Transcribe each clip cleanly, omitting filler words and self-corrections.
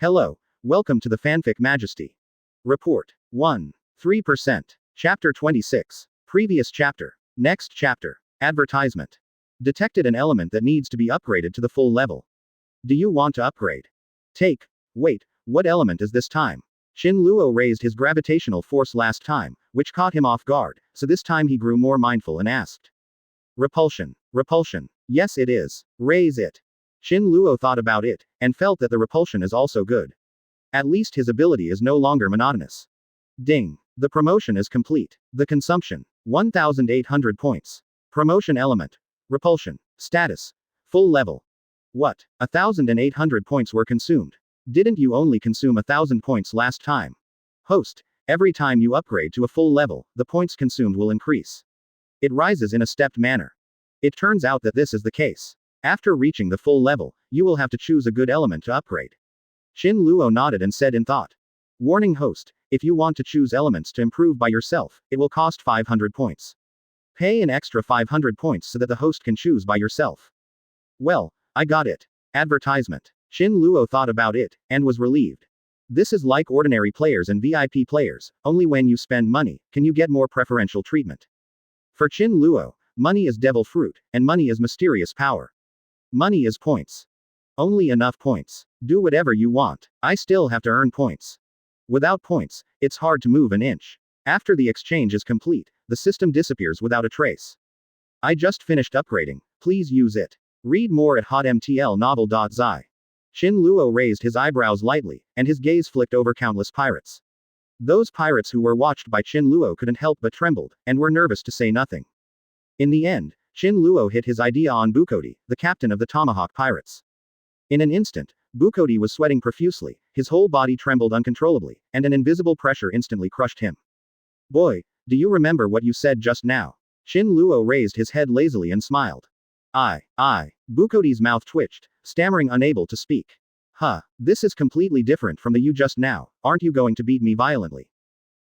Hello, welcome to the Fanfic Majesty. Report 1. 3%. Chapter 26. Previous chapter. Next chapter. Advertisement. Detected an element that needs to be upgraded to the full level. Do you want to upgrade? Wait, what element is this time? Qin Luo raised his gravitational force last time, which caught him off guard, so this time he grew more mindful and asked. Repulsion. Repulsion. Yes, it is. Raise it. Qin Luo thought about it, and felt that the repulsion is also good. At least his ability is no longer monotonous. Ding. The promotion is complete. The consumption. 1,800 points. Promotion element. Repulsion. Status. Full level. What? 1,800 points were consumed. Didn't you only consume 1,000 points last time? Host. Every time you upgrade to a full level, the points consumed will increase. It rises in a stepped manner. It turns out that this is the case. After reaching the full level, you will have to choose a good element to upgrade. Qin Luo nodded and said in thought. Warning host, if you want to choose elements to improve by yourself, it will cost 500 points. Pay an extra 500 points so that the host can choose by yourself. Well, I got it. Advertisement. Qin Luo thought about it, and was relieved. This is like ordinary players and VIP players, only when you spend money, can you get more preferential treatment. For Qin Luo, money is devil fruit, and money is mysterious power. Money is points. Only enough points. Do whatever you want. I still have to earn points. Without points, it's hard to move an inch. After the exchange is complete, the system disappears without a trace. I just finished upgrading, please use it. Read more at hotmtlnovel.zi. Qin Luo raised his eyebrows lightly, and his gaze flicked over countless pirates. Those pirates who were watched by Qin Luo couldn't help but trembled, and were nervous to say nothing. In the end, Qin Luo hit his idea on Bukodi, the captain of the Tomahawk Pirates. In an instant, Bukodi was sweating profusely, his whole body trembled uncontrollably, and an invisible pressure instantly crushed him. Boy, do you remember what you said just now? Qin Luo raised his head lazily and smiled. Bukodi's mouth twitched, stammering unable to speak. This is completely different from the you just now, aren't you going to beat me violently?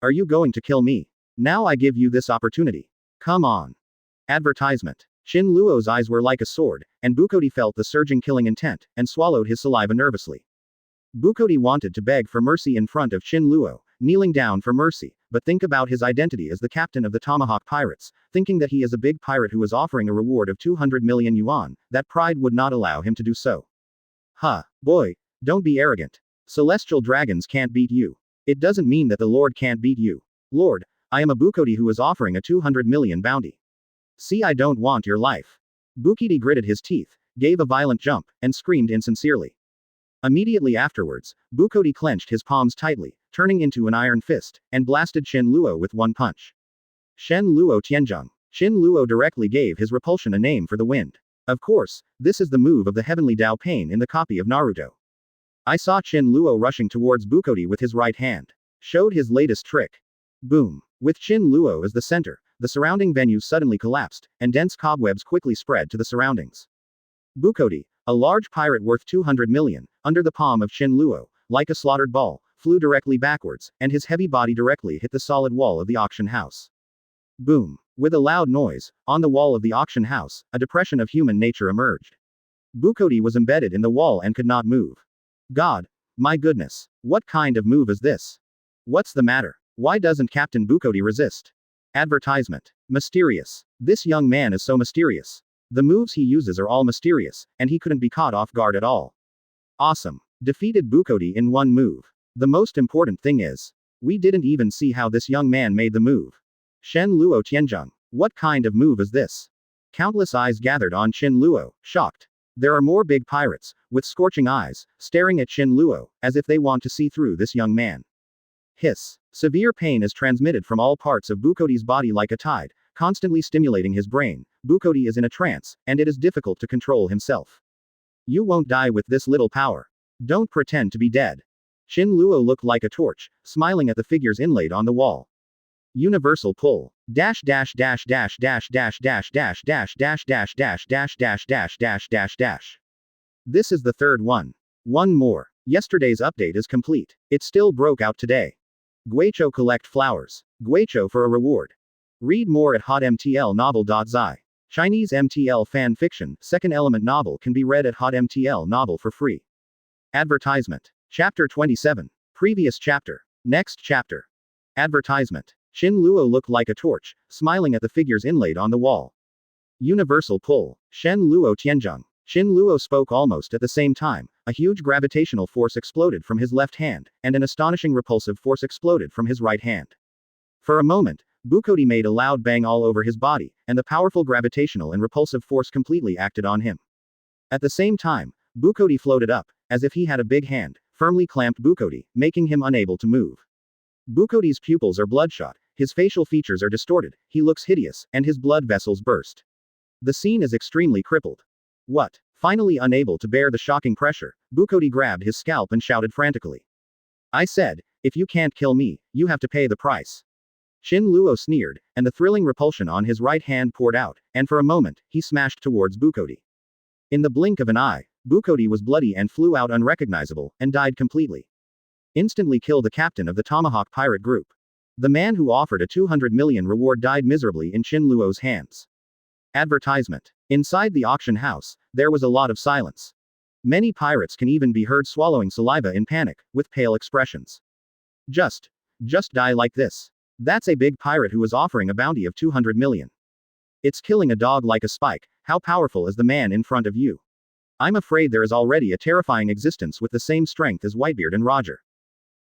Are you going to kill me? Now I give you this opportunity. Come on. Advertisement. Qin Luo's eyes were like a sword, and Bukodi felt the surging killing intent, and swallowed his saliva nervously. Bukodi wanted to beg for mercy in front of Qin Luo, kneeling down for mercy, but think about his identity as the captain of the Tomahawk Pirates, thinking that he is a big pirate who is offering a reward of 200 million yuan, that pride would not allow him to do so. Boy, don't be arrogant. Celestial dragons can't beat you. It doesn't mean that the Lord can't beat you. Lord, I am a Bukodi who is offering a 200 million bounty. See, I don't want your life. Bukodi gritted his teeth, gave a violent jump, and screamed insincerely. Immediately afterwards, Bukodi clenched his palms tightly, turning into an iron fist, and blasted Qin Luo with one punch. Shen Luo Tianzheng. Qin Luo directly gave his repulsion a name for the wind. Of course, this is the move of the heavenly Dao Pain in the copy of Naruto. I saw Qin Luo rushing towards Bukodi with his right hand. Showed his latest trick. Boom. With Qin Luo as the center, the surrounding venue suddenly collapsed, and dense cobwebs quickly spread to the surroundings. Bukodi, a large pirate worth 200 million, under the palm of Qin Luo, like a slaughtered ball, flew directly backwards, and his heavy body directly hit the solid wall of the auction house. Boom. With a loud noise, on the wall of the auction house, a depression of human nature emerged. Bukodi was embedded in the wall and could not move. God. My goodness. What kind of move is this? What's the matter? Why doesn't Captain Bukodi resist? Advertisement. Mysterious. This young man is so mysterious. The moves he uses are all mysterious, and he couldn't be caught off guard at all. Awesome. Defeated Bukodi in one move. The most important thing is, we didn't even see how this young man made the move. Shen Luo Tianzheng. What kind of move is this? Countless eyes gathered on Qin Luo, shocked. There are more big pirates, with scorching eyes, staring at Qin Luo, as if they want to see through this young man. Hiss. Severe pain is transmitted from all parts of Bukodi's body like a tide, constantly stimulating his brain. Bukodi is in a trance, and it is difficult to control himself. You won't die with this little power. Don't pretend to be dead. Qin Luo looked like a torch, smiling at the figures inlaid on the wall. Universal pull. Dash dash dash dash dash dash dash dash dash dash dash dash dash dash dash dash dash dash. This is the third one. One more. Yesterday's update is complete. It still broke out today. Guicho collect flowers. Guicho for a reward. Read more at hotmtlnovel.zi. Chinese MTL fan fiction, second element novel can be read at hotmtlnovel for free. Advertisement. Chapter 27. Previous chapter. Next chapter. Advertisement. Qin Luo looked like a torch, smiling at the figures inlaid on the wall. Universal pull. Shen Luo Tianzheng. Qin Luo spoke almost at the same time. A huge gravitational force exploded from his left hand, and an astonishing repulsive force exploded from his right hand. For a moment, Bukodi made a loud bang all over his body, and the powerful gravitational and repulsive force completely acted on him. At the same time, Bukodi floated up, as if he had a big hand, firmly clamped Bukodi, making him unable to move. Bukodi's pupils are bloodshot, his facial features are distorted, he looks hideous, and his blood vessels burst. The scene is extremely crippled. What? Finally unable to bear the shocking pressure, Bukodi grabbed his scalp and shouted frantically. I said, if you can't kill me, you have to pay the price. Qin Luo sneered, and the thrilling repulsion on his right hand poured out, and for a moment, he smashed towards Bukodi. In the blink of an eye, Bukodi was bloody and flew out unrecognizable, and died completely. Instantly killed the captain of the Tomahawk pirate group. The man who offered a 200 million reward died miserably in Qin Luo's hands. Advertisement. Inside the auction house, there was a lot of silence. Many pirates can even be heard swallowing saliva in panic, with pale expressions. Just die like this. That's a big pirate who is offering a bounty of 200 million. It's killing a dog like a spike. How powerful is the man in front of you? I'm afraid there is already a terrifying existence with the same strength as Whitebeard and Roger.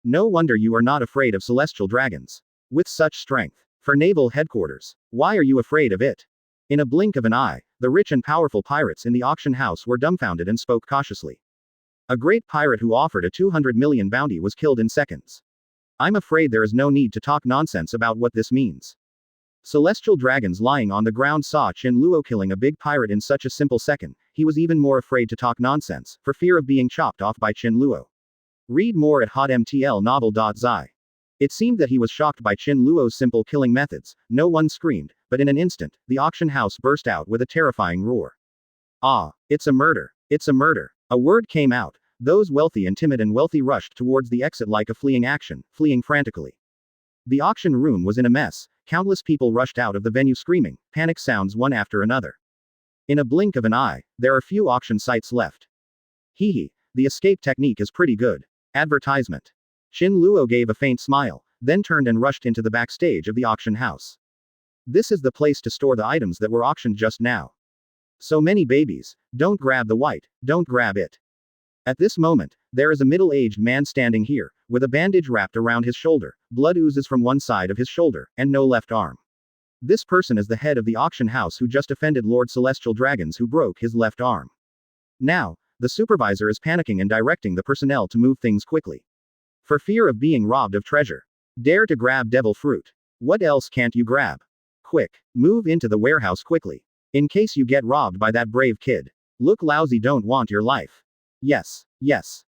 No wonder you are not afraid of celestial dragons. With such strength. For naval headquarters. Why are you afraid of it? In a blink of an eye, the rich and powerful pirates in the auction house were dumbfounded and spoke cautiously. A great pirate who offered a 200 million bounty was killed in seconds. I'm afraid there is no need to talk nonsense about what this means. Celestial dragons lying on the ground saw Qin Luo killing a big pirate in such a simple second. He was even more afraid to talk nonsense, for fear of being chopped off by Qin Luo. Read more at hotmtlnovel.zi. It seemed that he was shocked by Qin Luo's simple killing methods. No one screamed, but in an instant, the auction house burst out with a terrifying roar. Ah, it's a murder. It's a murder. A word came out. Those wealthy and timid and wealthy rushed towards the exit like a fleeing action, fleeing frantically. The auction room was in a mess. Countless people rushed out of the venue screaming, panic sounds one after another. In a blink of an eye, there are few auction sites left. Hee, the escape technique is pretty good. Advertisement. Qin Luo gave a faint smile, then turned and rushed into the backstage of the auction house. This is the place to store the items that were auctioned just now. So many babies. Don't grab the white, don't grab it. At this moment, there is a middle-aged man standing here, with a bandage wrapped around his shoulder, blood oozes from one side of his shoulder, and no left arm. This person is the head of the auction house who just offended Lord Celestial Dragons who broke his left arm. Now, the supervisor is panicking and directing the personnel to move things quickly. For fear of being robbed of treasure. Dare to grab devil fruit. What else can't you grab? Quick, move into the warehouse quickly. In case you get robbed by that brave kid. Look lousy, don't want your life. Yes,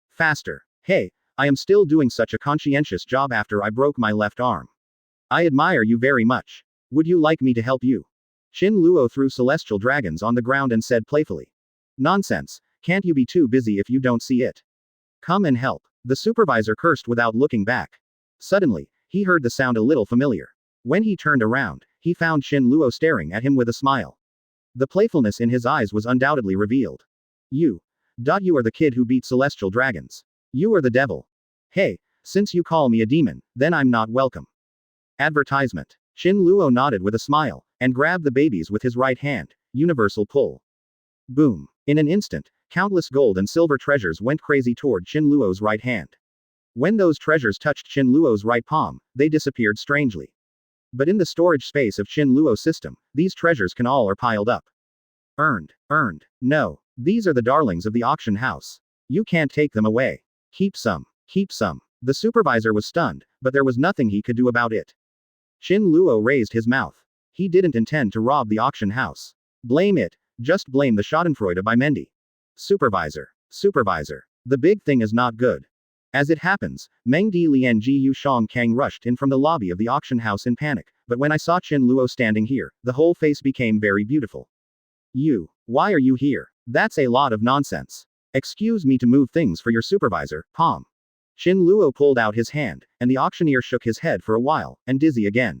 faster. Hey, I am still doing such a conscientious job after I broke my left arm. I admire you very much. Would you like me to help you? Qin Luo threw Celestial Dragons on the ground and said playfully. Nonsense, can't you be too busy if you don't see it? Come and help. The supervisor cursed without looking back. Suddenly, he heard the sound a little familiar. When he turned around, he found Qin Luo staring at him with a smile. The playfulness in his eyes was undoubtedly revealed. You are the kid who beat Celestial Dragons. You are the devil. Hey, since you call me a demon, then I'm not welcome. Advertisement. Qin Luo nodded with a smile, and grabbed the babies with his right hand. Universal pull. Boom. In an instant, countless gold and silver treasures went crazy toward Qin Luo's right hand. When those treasures touched Qin Luo's right palm, they disappeared strangely. But in the storage space of Qin Luo's system, these treasures can all are piled up. Earned. No. These are the darlings of the auction house. You can't take them away. Keep some. The supervisor was stunned, but there was nothing he could do about it. Qin Luo raised his mouth. He didn't intend to rob the auction house. Blame it. Just blame the schadenfreude by Mendy. Supervisor. The big thing is not good. As it happens, Meng Di Lian Ji Yu Shang Kang rushed in from the lobby of the auction house in panic, but when I saw Qin Luo standing here, the whole face became very beautiful. Why are you here? That's a lot of nonsense. Excuse me to move things for your supervisor, Palm. Qin Luo pulled out his hand, and the auctioneer shook his head for a while, and dizzy again.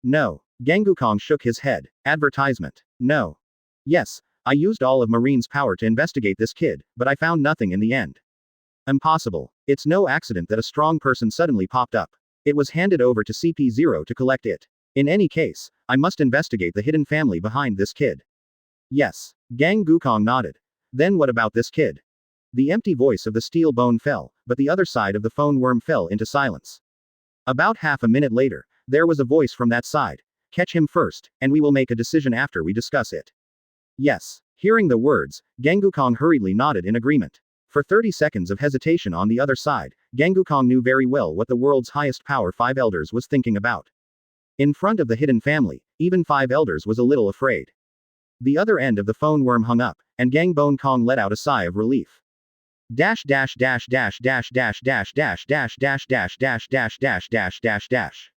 No. Gangukong shook his head. Advertisement. No. Yes, I used all of Marine's power to investigate this kid, but I found nothing in the end. Impossible. It's no accident that a strong person suddenly popped up. It was handed over to CP0 to collect it. In any case, I must investigate the hidden family behind this kid. Yes. Gang Gukong nodded. Then what about this kid? The empty voice of the steel bone fell, but the other side of the phone worm fell into silence. About half a minute later, there was a voice from that side. Catch him first, and we will make a decision after we discuss it. Yes. Hearing the words, Gangukong hurriedly nodded in agreement. For 30 seconds of hesitation on the other side, Gangukong knew very well what the world's highest power Five Elders was thinking about. In front of the hidden family, even Five Elders was a little afraid. The other end of the phone worm hung up, and Gangbone Kong let out a sigh of relief. Dash dash dash dash dash dash dash dash dash dash dash dash dash dash dash dash dash.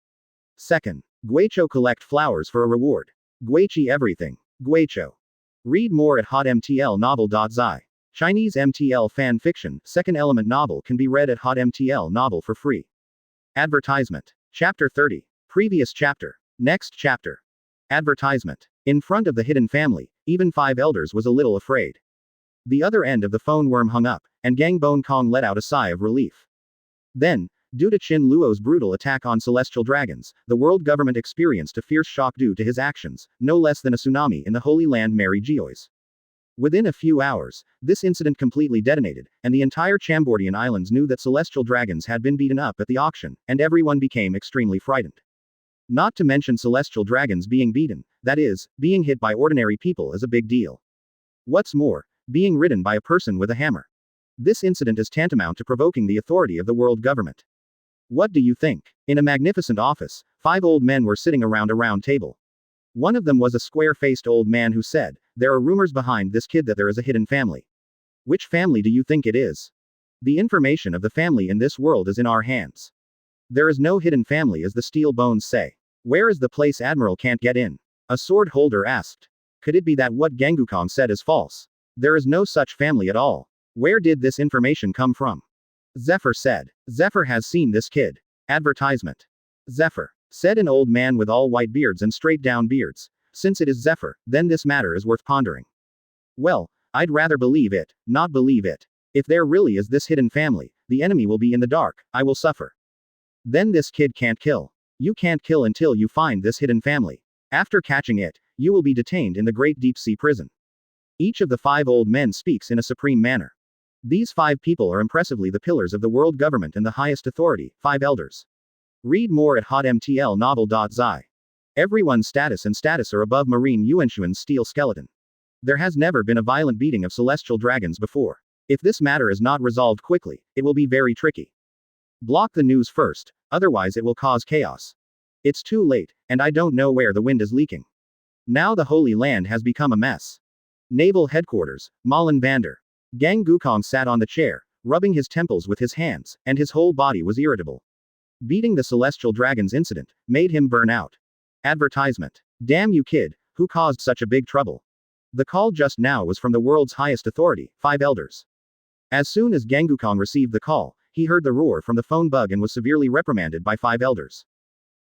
Second. Guicho collect flowers for a reward. Guichi everything. Guicho. Read more at hotmtlnovel.zi. Chinese MTL fan fiction, second element novel can be read at hotmtl novel for free. Advertisement. Chapter 30. Previous chapter. Next chapter. Advertisement. In front of the hidden family, even Five Elders was a little afraid. The other end of the phone worm hung up, and Gangbone Kong let out a sigh of relief. Then, due to Qin Luo's brutal attack on celestial dragons, the world government experienced a fierce shock due to his actions, no less than a tsunami in the Holy Land Mary Geois. Within a few hours, this incident completely detonated, and the entire Chambordian Islands knew that celestial dragons had been beaten up at the auction, and everyone became extremely frightened. Not to mention celestial dragons being beaten, that is, being hit by ordinary people is a big deal. What's more, being ridden by a person with a hammer. This incident is tantamount to provoking the authority of the world government. What do you think? In a magnificent office, 5 old men were sitting around a round table. One of them was a square-faced old man who said, "There are rumors behind this kid that there is a hidden family. Which family do you think it is? The information of the family in this world is in our hands. There is no hidden family as the steel bones say. Where is the place Admiral can't get in?" A sword holder asked. Could it be that what Gangukong said is false? There is no such family at all. Where did this information come from? Zephyr said. Zephyr has seen this kid. Advertisement. Zephyr, said an old man with all white beards and straight down beards. Since it is Zephyr, then this matter is worth pondering. Well, I'd rather believe it, not believe it. If there really is this hidden family, the enemy will be in the dark, I will suffer. Then this kid can't kill. You can't kill until you find this hidden family. After catching it, you will be detained in the great deep sea prison. Each of the 5 old men speaks in a supreme manner. These 5 people are impressively the pillars of the world government and the highest authority, 5 elders. Read more at hotmtlnovel.zi. Everyone's status and status are above Marine Yuanshuan's steel skeleton. There has never been a violent beating of celestial dragons before. If this matter is not resolved quickly, it will be very tricky. Block the news first, otherwise it will cause chaos. It's too late, and I don't know where the wind is leaking. Now the Holy Land has become a mess. Naval Headquarters, Malin Vander. Gang Gukong sat on the chair, rubbing his temples with his hands, and his whole body was irritable. Beating the celestial dragons incident made him burn out. Advertisement. Damn you kid, who caused such a big trouble? The call just now was from the world's highest authority, 5 elders. As soon as Gangukong received the call, he heard the roar from the phone bug and was severely reprimanded by 5 elders.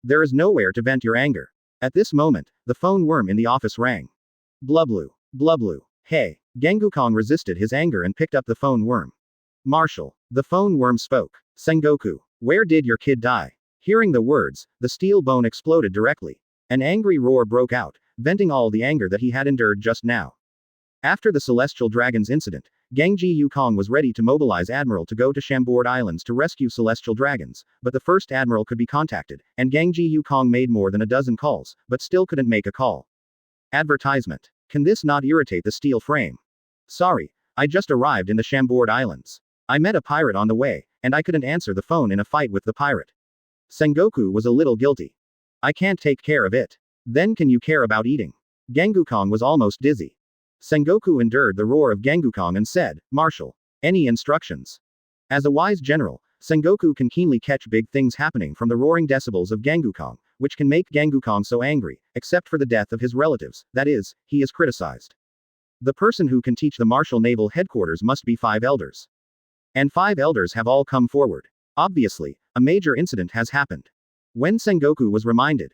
There is nowhere to vent your anger. At this moment, the phone worm in the office rang. Blublu. Blublu. Hey. Gangukong resisted his anger and picked up the phone worm. Marshal. The phone worm spoke. Sengoku. Where did your kid die? Hearing the words, the steel bone exploded directly. An angry roar broke out, venting all the anger that he had endured just now. After the Celestial Dragons incident, Gangji Yukong was ready to mobilize Admiral to go to Chambord Islands to rescue Celestial Dragons, but the first Admiral could be contacted, and Gangji Yukong made more than a dozen calls, but still couldn't make a call. Advertisement. Can this not irritate the steel frame? Sorry, I just arrived in the Chambord Islands. I met a pirate on the way, and I couldn't answer the phone in a fight with the pirate. Sengoku was a little guilty. I can't take care of it. Then can you care about eating? Gangukong was almost dizzy. Sengoku endured the roar of Gangukong and said, Marshal. Any instructions? As a wise general, Sengoku can keenly catch big things happening from the roaring decibels of Gangukong, which can make Gangukong so angry, except for the death of his relatives, that is, he is criticized. The person who can teach the Marshal Naval Headquarters must be 5 elders. And 5 elders have all come forward. Obviously, a major incident has happened. When Sengoku was reminded,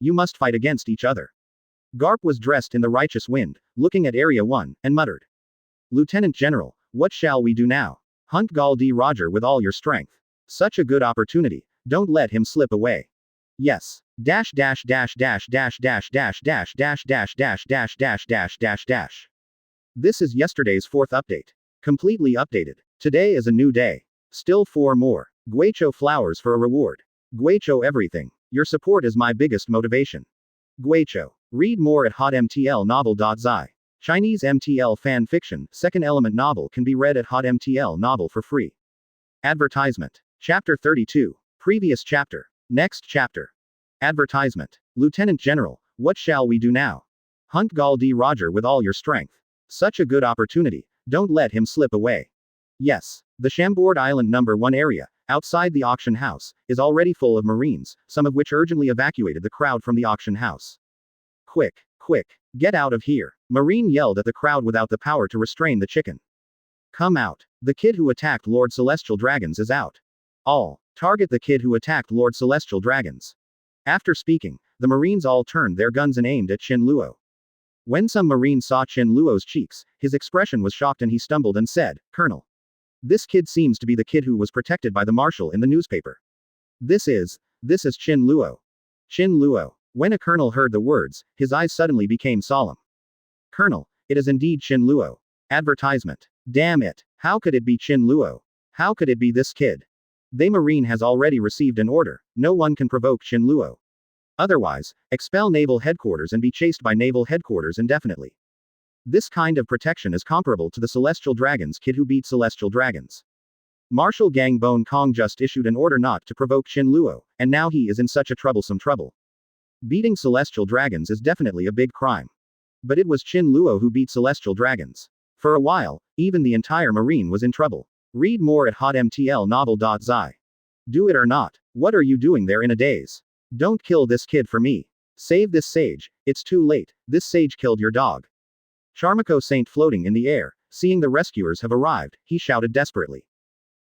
you must fight against each other. Garp was dressed in the righteous wind, looking at Area 1, and muttered. Lieutenant General, what shall we do now? Hunt Gul D. Roger with all your strength. Such a good opportunity, don't let him slip away. Yes. Dash dash dash dash dash dash dash dash dash dash dash dash dash dash dash dash. This is yesterday's fourth update. Completely updated. Today is a new day. Still 4 more. Guicho flowers for a reward. Guicho everything. Your support is my biggest motivation. Guicho. Read more at hotmtlnovel.zi. Chinese MTL fan fiction, second element novel can be read at hotmtl novel for free. Advertisement. Chapter 32. Previous chapter. Next chapter. Advertisement. Lieutenant General, what shall we do now? Hunt Gul D. Roger with all your strength. Such a good opportunity, don't let him slip away. Yes. The Chambord Island No. 1 area, outside the auction house, is already full of Marines, some of which urgently evacuated the crowd from the auction house. Quick, quick, get out of here. Marine yelled at the crowd without the power to restrain the chicken. Come out. The kid who attacked Lord Celestial Dragons is out. All. Target the kid who attacked Lord Celestial Dragons. After speaking, the Marines all turned their guns and aimed at Qin Luo. When some Marine saw Qin Luo's cheeks, his expression was shocked and he stumbled and said, Colonel. This kid seems to be the kid who was protected by the marshal in the newspaper. This is Qin Luo. Qin Luo. When a colonel heard the words, his eyes suddenly became solemn. Colonel, it is indeed Qin Luo. Advertisement. Damn it. How could it be Qin Luo? How could it be this kid? The Marine has already received an order, no one can provoke Qin Luo. Otherwise, expel Naval Headquarters and be chased by Naval Headquarters indefinitely. This kind of protection is comparable to the Celestial Dragons kid who beat Celestial Dragons. Marshal Gang Bone Kong just issued an order not to provoke Qin Luo, and now he is in such a troublesome trouble. Beating Celestial Dragons is definitely a big crime. But it was Qin Luo who beat Celestial Dragons. For a while, even the entire Marine was in trouble. Read more at hotmtlnovel.zi. Do it or not. What are you doing there in a daze? Don't kill this kid for me. Save this sage. It's too late. This sage killed your dog. Charmico Saint floating in the air, seeing the rescuers have arrived, he shouted desperately.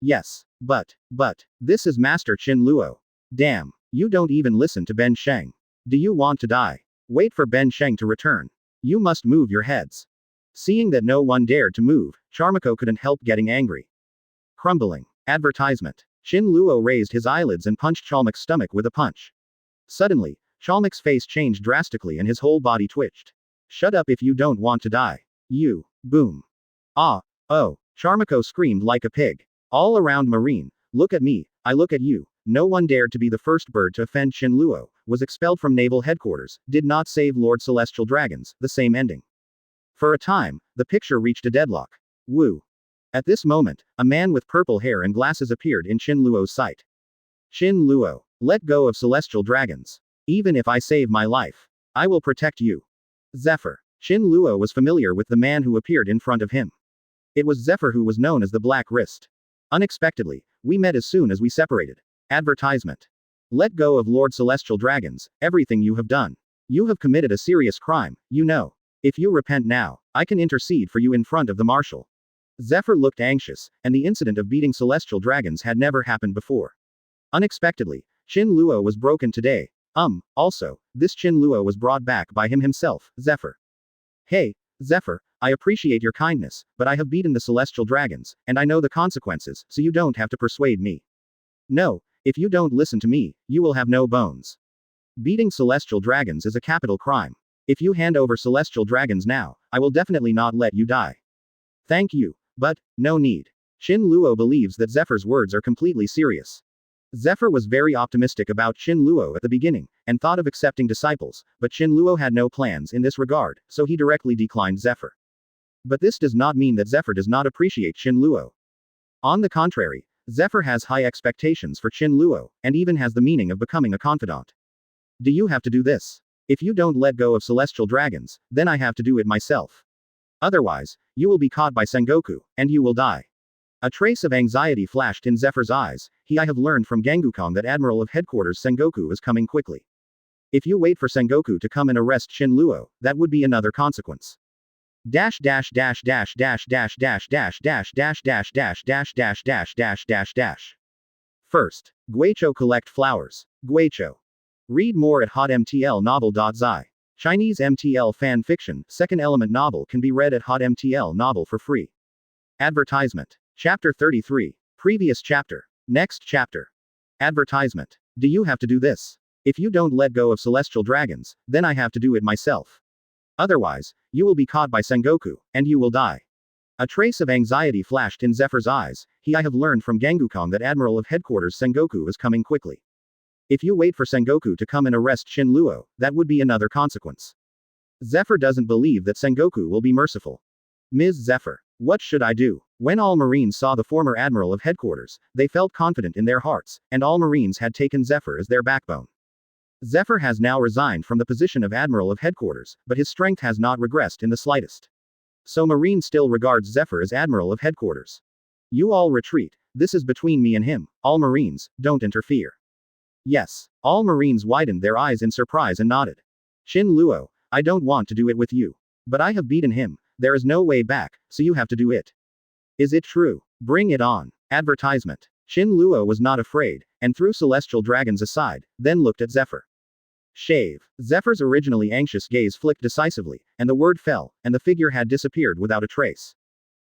Yes, but, this is Master Qin Luo. Damn, you don't even listen to Ben Sheng. Do you want to die? Wait for Ben Sheng to return. You must move your heads. Seeing that no one dared to move, Charmico couldn't help getting angry. Crumbling. Advertisement. Qin Luo raised his eyelids and punched Chalmik's stomach with a punch. Suddenly, Chalmik's face changed drastically and his whole body twitched. Shut up if you don't want to die. You. Boom. Ah. Oh. Charmico screamed like a pig. All around Marine, look at me, I look at you. No one dared to be the first bird to offend Qin Luo, was expelled from Naval Headquarters, did not save Lord Celestial Dragons, the same ending. For a time, the picture reached a deadlock. Woo. At this moment, a man with purple hair and glasses appeared in Qin Luo's sight. Qin Luo, let go of Celestial Dragons. Even if I save my life, I will protect you. Zephyr. Qin Luo was familiar with the man who appeared in front of him. It was Zephyr who was known as the Black Wrist. Unexpectedly, we met as soon as we separated. Advertisement. Let go of Lord Celestial Dragons, everything you have done. You have committed a serious crime, you know. If you repent now, I can intercede for you in front of the Marshal. Zephyr looked anxious, and the incident of beating Celestial Dragons had never happened before. Unexpectedly, Qin Luo was broken today. Also, this Qin Luo was brought back by him himself, Zephyr. Hey, Zephyr, I appreciate your kindness, but I have beaten the Celestial Dragons, and I know the consequences, so you don't have to persuade me. No, if you don't listen to me, you will have no bones. Beating Celestial Dragons is a capital crime. If you hand over Celestial Dragons now, I will definitely not let you die. Thank you, but, no need. Qin Luo believes that Zephyr's words are completely serious. Zephyr was very optimistic about Qin Luo at the beginning, and thought of accepting disciples, but Qin Luo had no plans in this regard, so he directly declined Zephyr. But this does not mean that Zephyr does not appreciate Qin Luo. On the contrary, Zephyr has high expectations for Qin Luo, and even has the meaning of becoming a confidant. Do you have to do this? If you don't let go of Celestial Dragons, then I have to do it myself. Otherwise, you will be caught by Sengoku, and you will die. A trace of anxiety flashed in Zephyr's eyes. I have learned from Gengukong that Admiral of Headquarters Sengoku is coming quickly. If you wait for Sengoku to come and arrest Qin Luo, that would be another consequence. Dash dash dash dash dash dash dash dash dash dash dash dash dash dash dash dash dash dash. First, Guicho collect flowers. Guicho. Read more at hotmtlnovel.zi. Chinese MTL fan fiction, second element novel can be read at hotmtl novel for free. Advertisement. Chapter 33. Previous chapter. Next chapter. Advertisement. Do you have to do this? If you don't let go of celestial dragons, then I have to do it myself. Otherwise, you will be caught by Sengoku, and you will die. A trace of anxiety flashed in Zephyr's eyes. I have learned from Gangukong that Admiral of Headquarters Sengoku is coming quickly. If you wait for Sengoku to come and arrest Shin Luo, that would be another consequence. Zephyr doesn't believe that Sengoku will be merciful. Ms. Zephyr, what should I do? When all Marines saw the former Admiral of Headquarters, they felt confident in their hearts, and all Marines had taken Zephyr as their backbone. Zephyr has now resigned from the position of Admiral of Headquarters, but his strength has not regressed in the slightest. So Marine still regards Zephyr as Admiral of Headquarters. You all retreat, this is between me and him, all Marines, don't interfere. Yes. All Marines widened their eyes in surprise and nodded. Shin Luo, I don't want to do it with you. But I have beaten him, there is no way back, so you have to do it. Is it true? Bring it on. Advertisement. Shin Luo was not afraid, and threw celestial dragons aside, then looked at Zephyr. Shave. Zephyr's originally anxious gaze flicked decisively, and the word fell, and the figure had disappeared without a trace.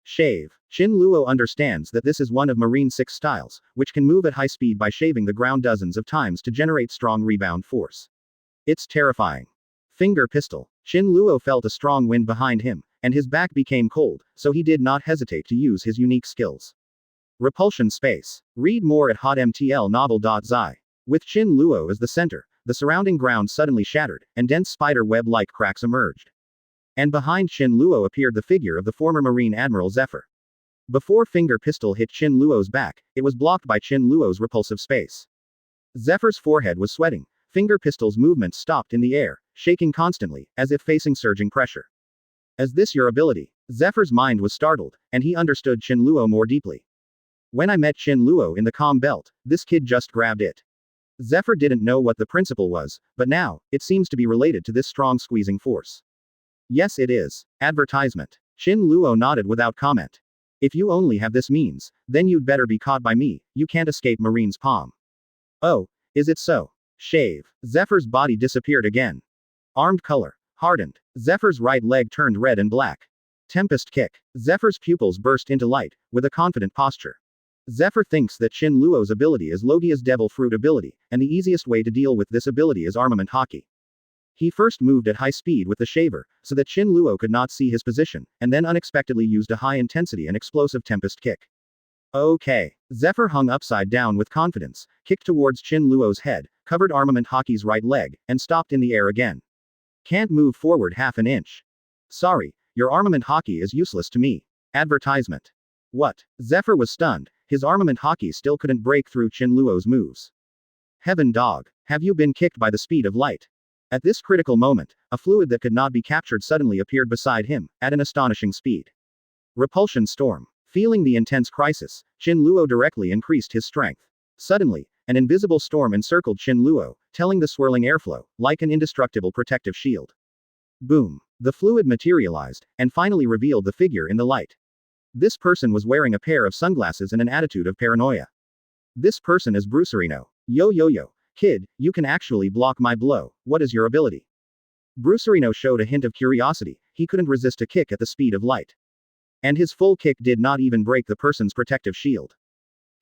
Shave. Shin Luo understands that this is one of Marine 6 styles, which can move at high speed by shaving the ground dozens of times to generate strong rebound force. It's terrifying. Finger pistol. Shin Luo felt a strong wind behind him, and his back became cold, so he did not hesitate to use his unique skills. Repulsion space. Read more at hotmtlnovel.zi. With Shin Luo as the center, the surrounding ground suddenly shattered, and dense spider web-like cracks emerged. And behind Shin Luo appeared the figure of the former Marine Admiral Zephyr. Before finger pistol hit Shin Luo's back, it was blocked by Shin Luo's repulsive space. Zephyr's forehead was sweating. Finger pistol's movement stopped in the air, shaking constantly, as if facing surging pressure. Is this your ability? Zephyr's mind was startled, and he understood Shin Luo more deeply. When I met Shin Luo in the calm belt, this kid just grabbed it. Zephyr didn't know what the principle was, but now, it seems to be related to this strong squeezing force. Yes, it is. Advertisement. Shin Luo nodded without comment. If you only have this means, then you'd better be caught by me, you can't escape Marine's palm. Oh, is it so? Shave. Zephyr's body disappeared again. Armed color. Hardened. Zephyr's right leg turned red and black. Tempest kick. Zephyr's pupils burst into light, with a confident posture. Zephyr thinks that Shin Luo's ability is Logia's Devil Fruit ability, and the easiest way to deal with this ability is armament hockey. He first moved at high speed with the shaver, so that Shin Luo could not see his position, and then unexpectedly used a high-intensity and explosive tempest kick. Okay. Zephyr hung upside down with confidence, kicked towards Shin Luo's head, covered armament hockey's right leg, and stopped in the air again. Can't move forward half an inch. Sorry, your armament hockey is useless to me. Advertisement. What? Zephyr was stunned, his armament hockey still couldn't break through Shin Luo's moves. Heaven dog, have you been kicked by the speed of light? At this critical moment, a fluid that could not be captured suddenly appeared beside him, at an astonishing speed. Repulsion storm. Feeling the intense crisis, Shin Luo directly increased his strength. Suddenly, an invisible storm encircled Shin Luo, telling the swirling airflow, like an indestructible protective shield. Boom. The fluid materialized, and finally revealed the figure in the light. This person was wearing a pair of sunglasses and an attitude of paranoia. This person is Brucerino. Yo. Kid, you can actually block my blow, what is your ability? Brucerino showed a hint of curiosity, he couldn't resist a kick at the speed of light. And his full kick did not even break the person's protective shield.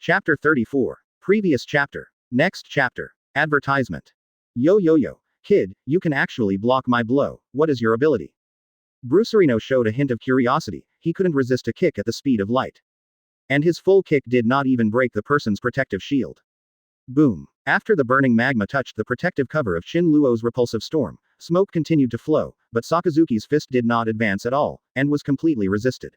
Chapter 34. Previous chapter. Next chapter. Advertisement. Yo. Kid, you can actually block my blow, what is your ability? Brucerino showed a hint of curiosity, he couldn't resist a kick at the speed of light. And his full kick did not even break the person's protective shield. Boom. After the burning magma touched the protective cover of Shin Luo's repulsive storm, smoke continued to flow, but Sakazuki's fist did not advance at all, and was completely resisted.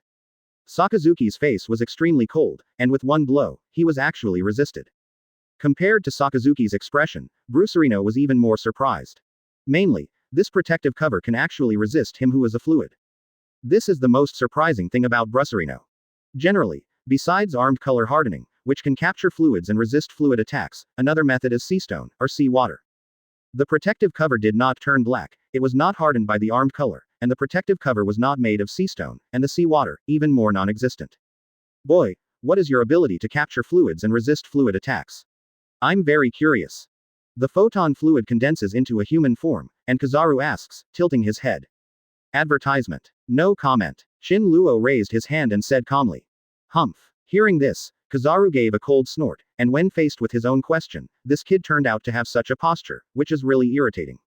Sakazuki's face was extremely cold, and with one blow, he was actually resisted. Compared to Sakazuki's expression, Brucerino was even more surprised. Mainly, this protective cover can actually resist him who is a fluid. This is the most surprising thing about Brucerino. Generally, besides armed color hardening, which can capture fluids and resist fluid attacks, another method is seastone, or sea water. The protective cover did not turn black, it was not hardened by the armed color, and the protective cover was not made of seastone, and the sea water, even more non-existent. Boy, what is your ability to capture fluids and resist fluid attacks? I'm very curious. The photon fluid condenses into a human form, and Kizaru asks, tilting his head. Advertisement. No comment. Shin Luo raised his hand and said calmly. Humph. Hearing this, Kizaru gave a cold snort, and when faced with his own question, this kid turned out to have such a posture, which is really irritating.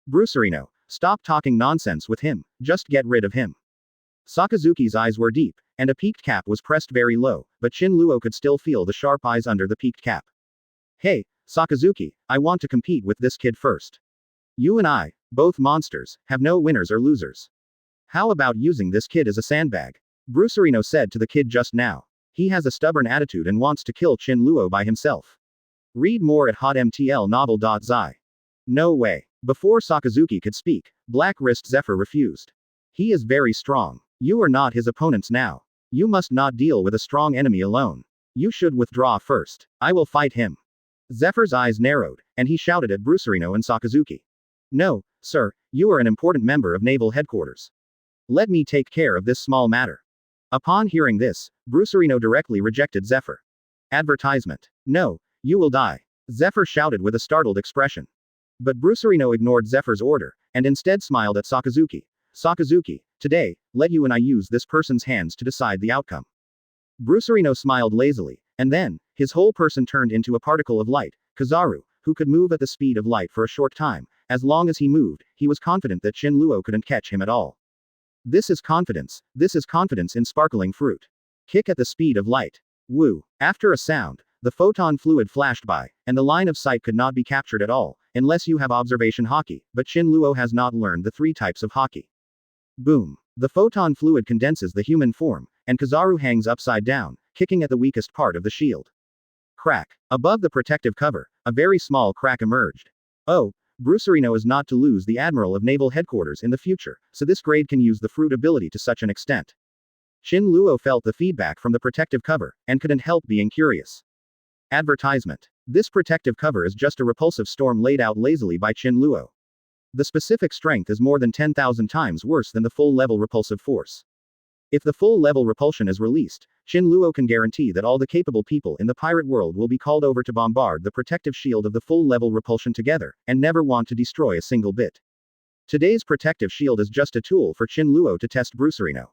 Brucerino, stop talking nonsense with him, just get rid of him. Sakazuki's eyes were deep, and a peaked cap was pressed very low, but Shin Luo could still feel the sharp eyes under the peaked cap. Hey, Sakazuki, I want to compete with this kid first. You and I, both monsters, have no winners or losers. How about using this kid as a sandbag? Brucerino said to the kid just now. He has a stubborn attitude and wants to kill Shin Luo by himself. Read more at hotmtlnovel.zi. No way. Before Sakazuki could speak, Black Wrist Zephyr refused. He is very strong. You are not his opponents now. You must not deal with a strong enemy alone. You should withdraw first. I will fight him. Zephyr's eyes narrowed, and he shouted at Brucerino and Sakazuki. No, sir, you are an important member of Naval Headquarters. Let me take care of this small matter. Upon hearing this, Brucerino directly rejected Zephyr. Advertisement. No, you will die. Zephyr shouted with a startled expression. But Brucerino ignored Zephyr's order, and instead smiled at Sakazuki. Sakazuki, today, let you and I use this person's hands to decide the outcome. Brucerino smiled lazily, and then, his whole person turned into a particle of light. Kizaru, who could move at the speed of light for a short time, as long as he moved, he was confident that Shin Luo couldn't catch him at all. This is confidence in sparkling fruit. Kick at the speed of light. Woo. After a sound, the photon fluid flashed by, and the line of sight could not be captured at all, unless you have observation hockey, but Shin Luo has not learned the 3 types of hockey. Boom. The photon fluid condenses the human form, and Kizaru hangs upside down, kicking at the weakest part of the shield. Crack. Above the protective cover, a very small crack emerged. Oh, Brucerino is not to lose the Admiral of Naval Headquarters in the future, so this grade can use the fruit ability to such an extent. Shin Luo felt the feedback from the protective cover, and couldn't help being curious. Advertisement. This protective cover is just a repulsive storm laid out lazily by Shin Luo. The specific strength is more than 10,000 times worse than the full-level repulsive force. If the full-level repulsion is released, Shin Luo can guarantee that all the capable people in the pirate world will be called over to bombard the protective shield of the full-level repulsion together, and never want to destroy a single bit. Today's protective shield is just a tool for Shin Luo to test Brucerino.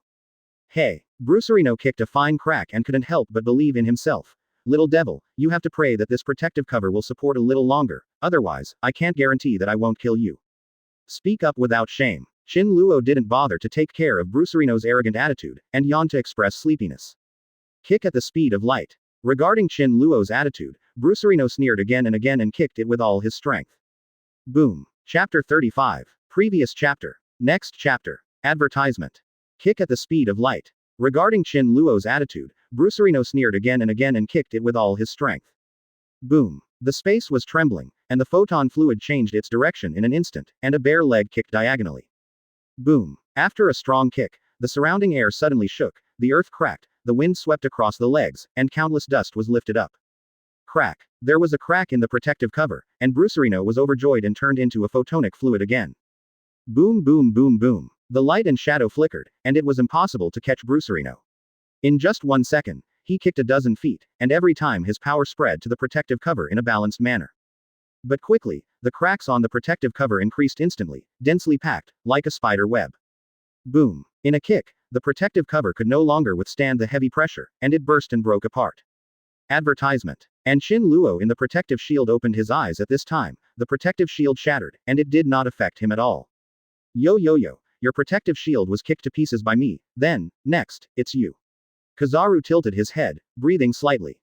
Hey, Brucerino kicked a fine crack and couldn't help but believe in himself. Little devil, you have to pray that this protective cover will support a little longer, otherwise, I can't guarantee that I won't kill you. Speak up without shame. Shin Luo didn't bother to take care of Brucerino's arrogant attitude, and yawned to express sleepiness. Kick at the speed of light. Regarding Shin Luo's attitude, Brucerino sneered again and kicked it with all his strength. Boom. Chapter 35. Previous chapter. Next chapter. Advertisement. Kick at the speed of light. Regarding Shin Luo's attitude, Brucerino sneered again and kicked it with all his strength. Boom. The space was trembling, and the photon fluid changed its direction in an instant, and a bare leg kicked diagonally. Boom. After a strong kick, the surrounding air suddenly shook, the earth cracked, the wind swept across the legs, and countless dust was lifted up. Crack. There was a crack in the protective cover, and Brucerino was overjoyed and turned into a photonic fluid again. Boom boom boom boom. The light and shadow flickered, and it was impossible to catch Brucerino. In just 1 second, he kicked a dozen feet, and every time his power spread to the protective cover in a balanced manner. But quickly, the cracks on the protective cover increased instantly, densely packed, like a spider web. Boom. In a kick, the protective cover could no longer withstand the heavy pressure, and it burst and broke apart. Advertisement. And Shin Luo in the protective shield opened his eyes at this time, the protective shield shattered, and it did not affect him at all. Yo, your protective shield was kicked to pieces by me, then, next, it's you. Kizaru tilted his head, breathing slightly.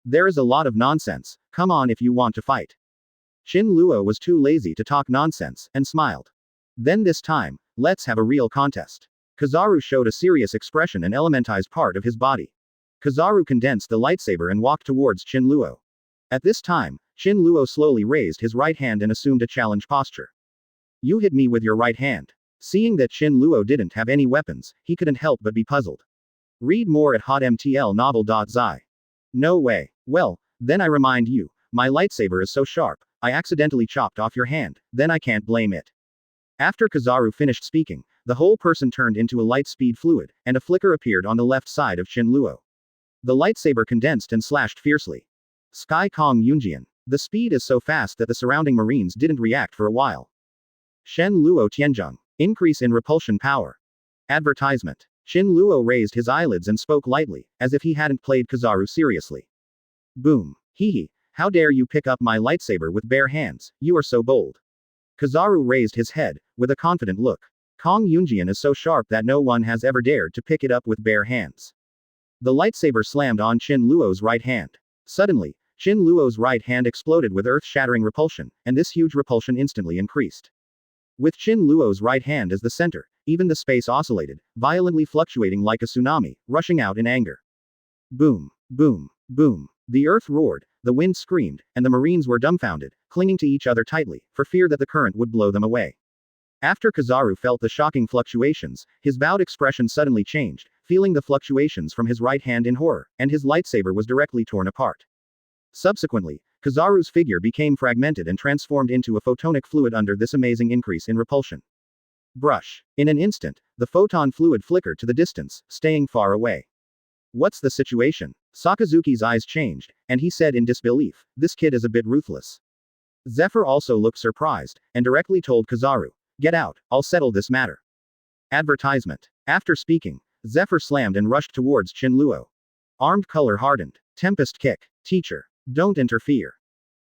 There is a lot of nonsense, come on if you want to fight. Shin Luo was too lazy to talk nonsense, and smiled. Then this time, let's have a real contest. Kizaru showed a serious expression and elementized part of his body. Kizaru condensed the lightsaber and walked towards Shin Luo. At this time, Shin Luo slowly raised his right hand and assumed a challenge posture. You hit me with your right hand. Seeing that Shin Luo didn't have any weapons, he couldn't help but be puzzled. Read more at hotmtlnovel.zi. No way. Well, then I remind you, my lightsaber is so sharp, I accidentally chopped off your hand, then I can't blame it. After Kizaru finished speaking, the whole person turned into a light-speed fluid, and a flicker appeared on the left side of Shin Luo. The lightsaber condensed and slashed fiercely. Sky Kong Yunjian. The speed is so fast that the surrounding marines didn't react for a while. Shen Luo Tianzheng. Increase in repulsion power. Advertisement. Shen Luo raised his eyelids and spoke lightly, as if he hadn't played Kizaru seriously. Boom. Hee. How dare you pick up my lightsaber with bare hands, you are so bold. Kizaru raised his head, with a confident look. Kong Yunjian is so sharp that no one has ever dared to pick it up with bare hands. The lightsaber slammed on Shen Luo's right hand. Suddenly, Shen Luo's right hand exploded with earth-shattering repulsion, and this huge repulsion instantly increased. With Shen Luo's right hand as the center, even the space oscillated, violently fluctuating like a tsunami, rushing out in anger. Boom, boom, boom. The earth roared, the wind screamed, and the marines were dumbfounded, clinging to each other tightly, for fear that the current would blow them away. After Kizaru felt the shocking fluctuations, his bowed expression suddenly changed, feeling the fluctuations from his right hand in horror, and his lightsaber was directly torn apart. Subsequently, Kizaru's figure became fragmented and transformed into a photonic fluid under this amazing increase in repulsion. Brush. In an instant, the photon fluid flickered to the distance, staying far away. What's the situation? Sakazuki's eyes changed, and he said in disbelief, this kid is a bit ruthless. Zephyr also looked surprised, and directly told Kizaru, get out, I'll settle this matter. Advertisement. After speaking, Zephyr slammed and rushed towards Shen Luo. Armed color hardened. Tempest kick. Teacher. Don't interfere.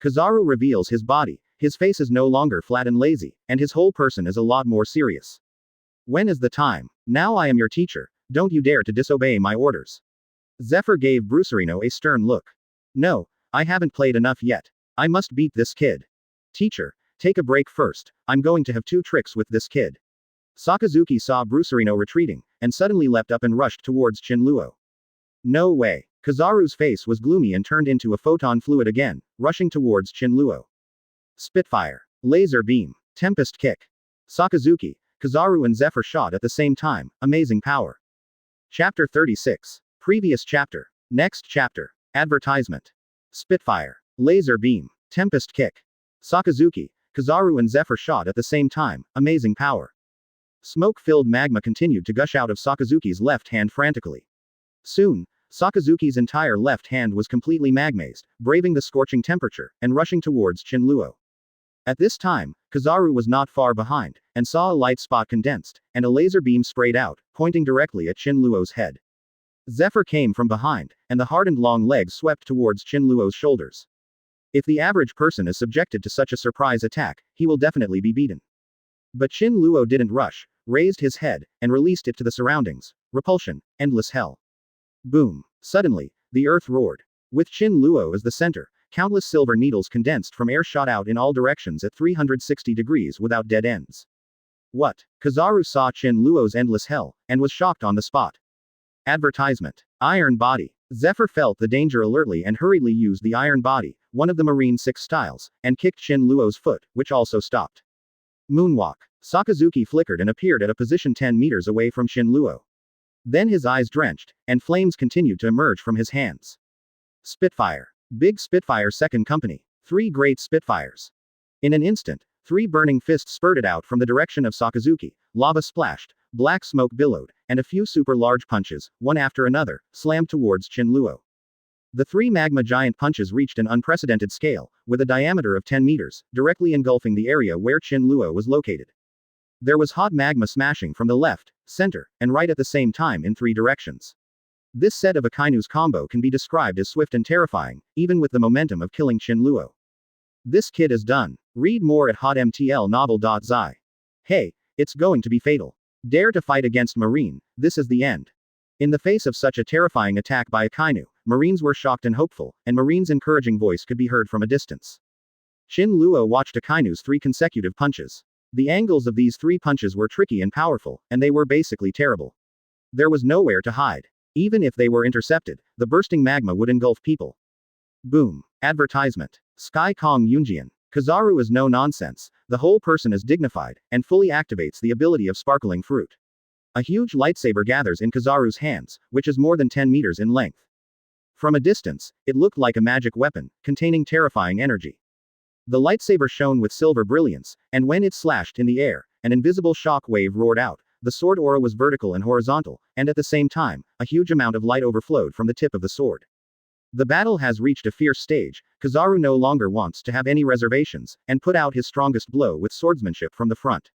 Kizaru reveals his body, his face is no longer flat and lazy, and his whole person is a lot more serious. When is the time? Now I am your teacher, don't you dare to disobey my orders. Zephyr gave Brucerino a stern look. No, I haven't played enough yet. I must beat this kid. Teacher, take a break first, I'm going to have 2 tricks with this kid. Sakazuki saw Brucerino retreating, and suddenly leapt up and rushed towards Shen Luo. No way. Kizaru's face was gloomy and turned into a photon fluid again, rushing towards Shen Luo. Spitfire. Laser beam. Tempest kick. Sakazuki, Kizaru and Zephyr shot at the same time, amazing power. Chapter 36. Previous chapter. Next chapter. Advertisement. Spitfire. Laser beam. Tempest kick. Sakazuki, Kizaru and Zephyr shot at the same time, amazing power. Smoke-filled magma continued to gush out of Sakazuki's left hand frantically. Soon, Sakazuki's entire left hand was completely magmazed, braving the scorching temperature, and rushing towards Shen Luo. At this time, Kizaru was not far behind, and saw a light spot condensed, and a laser beam sprayed out, pointing directly at Shen Luo's head. Zephyr came from behind, and the hardened long legs swept towards Shen Luo's shoulders. If the average person is subjected to such a surprise attack, he will definitely be beaten. But Shen Luo didn't rush, raised his head, and released it to the surroundings. Repulsion, endless hell. Boom. Suddenly, the earth roared. With Shen Luo as the center, countless silver needles condensed from air shot out in all directions at 360 degrees without dead ends. What? Kizaru saw Shen Luo's endless hell, and was shocked on the spot. Advertisement. Iron body. Zephyr felt the danger alertly and hurriedly used the iron body, one of the Marine 6 styles, and kicked Shen Luo's foot, which also stopped. Moonwalk. Sakazuki flickered and appeared at a position 10 meters away from Shen Luo. Then his eyes drenched, and flames continued to emerge from his hands. Spitfire. Big Spitfire Second Company. 3 great Spitfires. In an instant, 3 burning fists spurted out from the direction of Sakazuki, lava splashed, black smoke billowed, and a few super large punches, one after another, slammed towards Shen Luo. The 3 magma giant punches reached an unprecedented scale, with a diameter of 10 meters, directly engulfing the area where Shen Luo was located. There was hot magma smashing from the left, center, and right at the same time in 3 directions. This set of Akainu's combo can be described as swift and terrifying, even with the momentum of killing Shen Luo. This kid is done. Read more at hotmtlnovel.zi. Hey, it's going to be fatal. Dare to fight against Marine, this is the end. In the face of such a terrifying attack by Akainu, Marines were shocked and hopeful, and Marine's encouraging voice could be heard from a distance. Shen Luo watched Akainu's 3 consecutive punches. The angles of these 3 punches were tricky and powerful, and they were basically terrible. There was nowhere to hide. Even if they were intercepted, the bursting magma would engulf people. Boom. Advertisement. Sky Kong Yunjian. Kizaru is no nonsense, the whole person is dignified, and fully activates the ability of sparkling fruit. A huge lightsaber gathers in Kizaru's hands, which is more than 10 meters in length. From a distance, it looked like a magic weapon, containing terrifying energy. The lightsaber shone with silver brilliance, and when it slashed in the air, an invisible shock wave roared out. The sword aura was vertical and horizontal, and at the same time, a huge amount of light overflowed from the tip of the sword. The battle has reached a fierce stage. Kizaru no longer wants to have any reservations, and put out his strongest blow with swordsmanship from the front.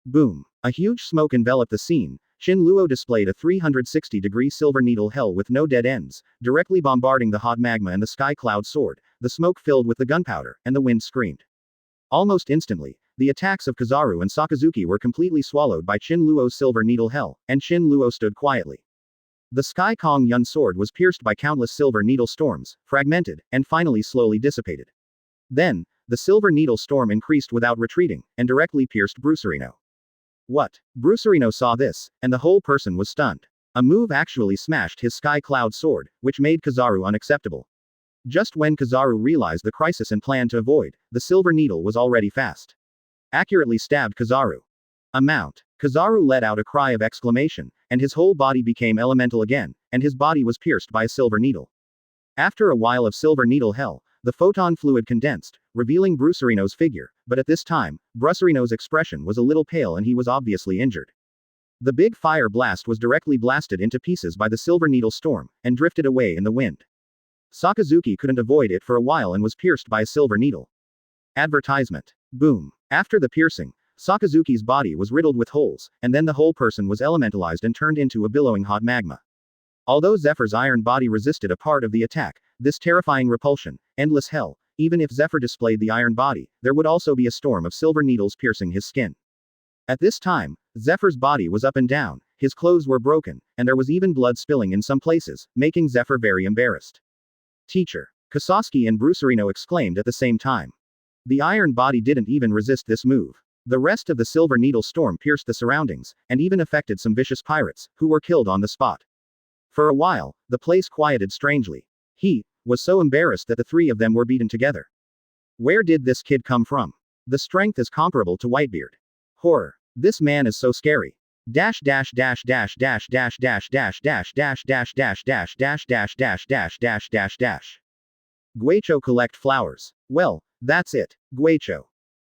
Boom. A huge smoke enveloped the scene. Shin Luo displayed a 360-degree silver needle hell with no dead ends, directly bombarding the hot magma and the sky cloud sword. The smoke filled with the gunpowder, and the wind screamed. Almost instantly, the attacks of Kizaru and Sakazuki were completely swallowed by Shin Luo's silver needle hell, and Shin Luo stood quietly. The Sky Kong Yun sword was pierced by countless silver needle storms, fragmented, and finally slowly dissipated. Then, the silver needle storm increased without retreating, and directly pierced Brucerino. What? Brucerino saw this, and the whole person was stunned. A move actually smashed his Sky Cloud sword, which made Kizaru unacceptable. Just when Kizaru realized the crisis and planned to avoid, the silver needle was already fast. Accurately stabbed Kizaru. A mount. Kizaru let out a cry of exclamation, and his whole body became elemental again, and his body was pierced by a silver needle. After a while of silver needle hell, the photon fluid condensed, revealing Brucerino's figure, but at this time, Brucerino's expression was a little pale and he was obviously injured. The big fire blast was directly blasted into pieces by the silver needle storm, and drifted away in the wind. Sakazuki couldn't avoid it for a while and was pierced by a silver needle. Advertisement. Boom. After the piercing, Sakazuki's body was riddled with holes, and then the whole person was elementalized and turned into a billowing hot magma. Although Zephyr's iron body resisted a part of the attack, this terrifying repulsion, endless hell, even if Zephyr displayed the iron body, there would also be a storm of silver needles piercing his skin. At this time, Zephyr's body was up and down, his clothes were broken, and there was even blood spilling in some places, making Zephyr very embarrassed. Teacher. Kososky and Brucerino exclaimed at the same time. The iron body didn't even resist this move. The rest of the silver needle storm pierced the surroundings, and even affected some vicious pirates, who were killed on the spot. For a while, the place quieted strangely. He was so embarrassed that the three of them were beaten together. Where did this kid come from? The strength is comparable to Whitebeard. Horror. This man is so scary. Dash dash dash dash dash dash dash dash dash dash dash dash dash dash dash dash dash dash dash dash. Guicho collect flowers. Well, that's it. Guicho.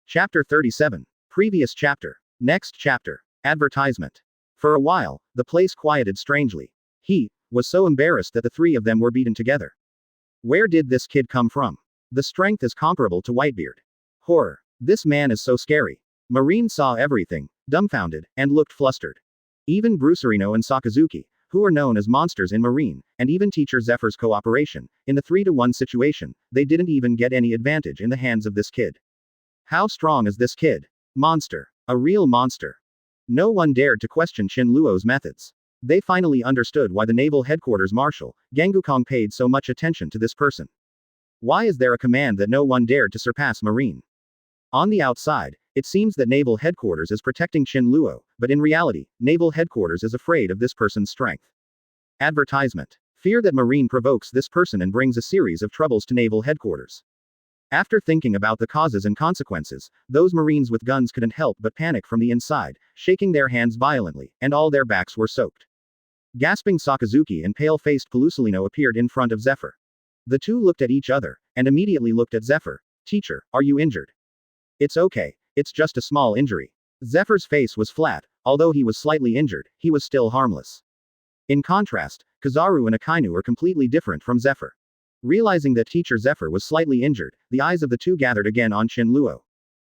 Chapter 37. Previous chapter. Next chapter. Advertisement. For a while, the place quieted strangely. He was so embarrassed that the three of them were beaten together. Where did this kid come from? The strength is comparable to Whitebeard. Horror. This man is so scary. Marine saw everything, dumbfounded, and looked flustered. Even Brucerino and Sakazuki, who are known as monsters in Marine, and even Teacher Zephyr's cooperation, in the 3-to-1 situation, they didn't even get any advantage in the hands of this kid. How strong is this kid? Monster. A real monster. No one dared to question Shin Luo's methods. They finally understood why the Naval Headquarters Marshal, Gangukong, paid so much attention to this person. Why is there a command that no one dared to surpass Marine? On the outside, it seems that Naval Headquarters is protecting Shin Luo, but in reality, Naval Headquarters is afraid of this person's strength. Advertisement. Fear that Marine provokes this person and brings a series of troubles to Naval Headquarters. After thinking about the causes and consequences, those Marines with guns couldn't help but panic from the inside, shaking their hands violently, and all their backs were soaked. Gasping Sakazuki and pale-faced Pelusolino appeared in front of Zephyr. The two looked at each other, and immediately looked at Zephyr. Teacher, are you injured? It's okay. It's just a small injury. Zephyr's face was flat. Although he was slightly injured, he was still harmless. In contrast, Kizaru and Akainu are completely different from Zephyr. Realizing that Teacher Zephyr was slightly injured, the eyes of the two gathered again on Shin Luo.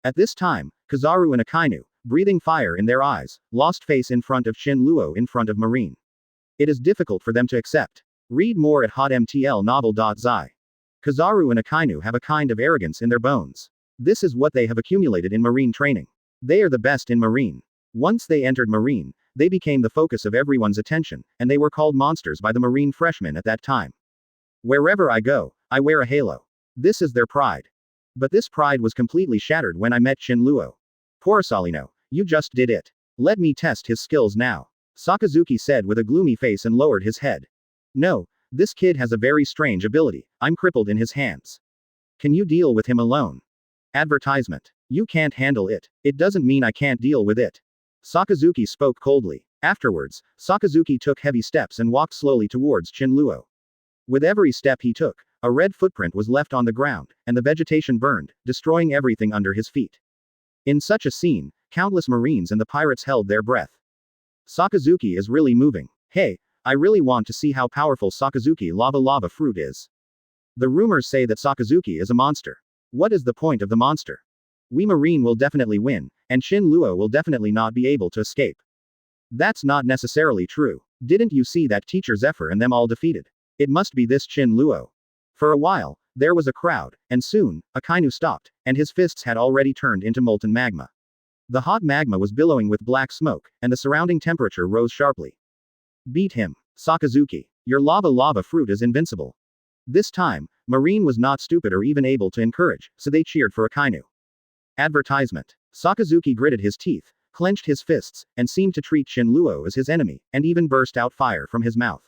At this time, Kizaru and Akainu, breathing fire in their eyes, lost face in front of Shin Luo in front of Marine. It is difficult for them to accept. Read more at hotmtlnovel.zi. Kizaru and Akainu have a kind of arrogance in their bones. This is what they have accumulated in Marine training. They are the best in Marine. Once they entered Marine, they became the focus of everyone's attention, and they were called monsters by the Marine freshmen at that time. Wherever I go, I wear a halo. This is their pride. But this pride was completely shattered when I met Shin Luo. Porosalino, you just did it. Let me test his skills now. Sakazuki said with a gloomy face and lowered his head. No, this kid has a very strange ability. I'm crippled in his hands. Can you deal with him alone? Advertisement. You can't handle it. It doesn't mean I can't deal with it. Sakazuki spoke coldly. Afterwards, Sakazuki took heavy steps and walked slowly towards Shin Luo. With every step he took, a red footprint was left on the ground, and the vegetation burned, destroying everything under his feet. In such a scene, countless Marines and the pirates held their breath. Sakazuki is really moving. Hey, I really want to see how powerful Sakazuki lava fruit is. The rumors say that Sakazuki is a monster. What is the point of the monster? We Marine will definitely win, and Shin Luo will definitely not be able to escape. That's not necessarily true. Didn't you see that teacher Zephyr and them all defeated? It must be this Shin Luo. For a while, there was a crowd, and soon, Akainu stopped, and his fists had already turned into molten magma. The hot magma was billowing with black smoke, and the surrounding temperature rose sharply. Beat him, Sakazuki. Your lava fruit is invincible. This time, Marine was not stupid or even able to encourage, so they cheered for Akainu. Advertisement. Sakazuki gritted his teeth, clenched his fists, and seemed to treat Shin Luo as his enemy, and even burst out fire from his mouth.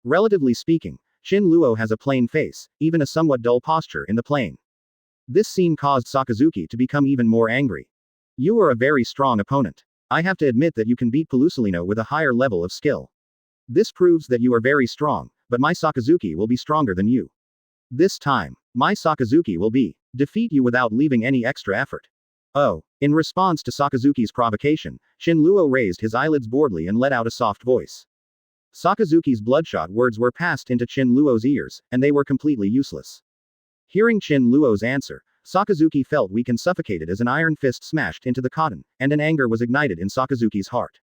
Relatively speaking, Shin Luo has a plain face, even a somewhat dull posture in the plain. This scene caused Sakazuki to become even more angry. You are a very strong opponent. I have to admit that you can beat Pelusolino with a higher level of skill. This proves that you are very strong, but my Sakazuki will be stronger than you. This time, my Sakazuki will defeat you without leaving any extra effort. Oh. In response to Sakazuki's provocation, Shin Luo raised his eyelids boredly and let out a soft voice. Sakazuki's bloodshot words were passed into Shin Luo's ears, and they were completely useless. Hearing Shin Luo's answer, Sakazuki felt weak and suffocated as an iron fist smashed into the cotton, and an anger was ignited in Sakazuki's heart.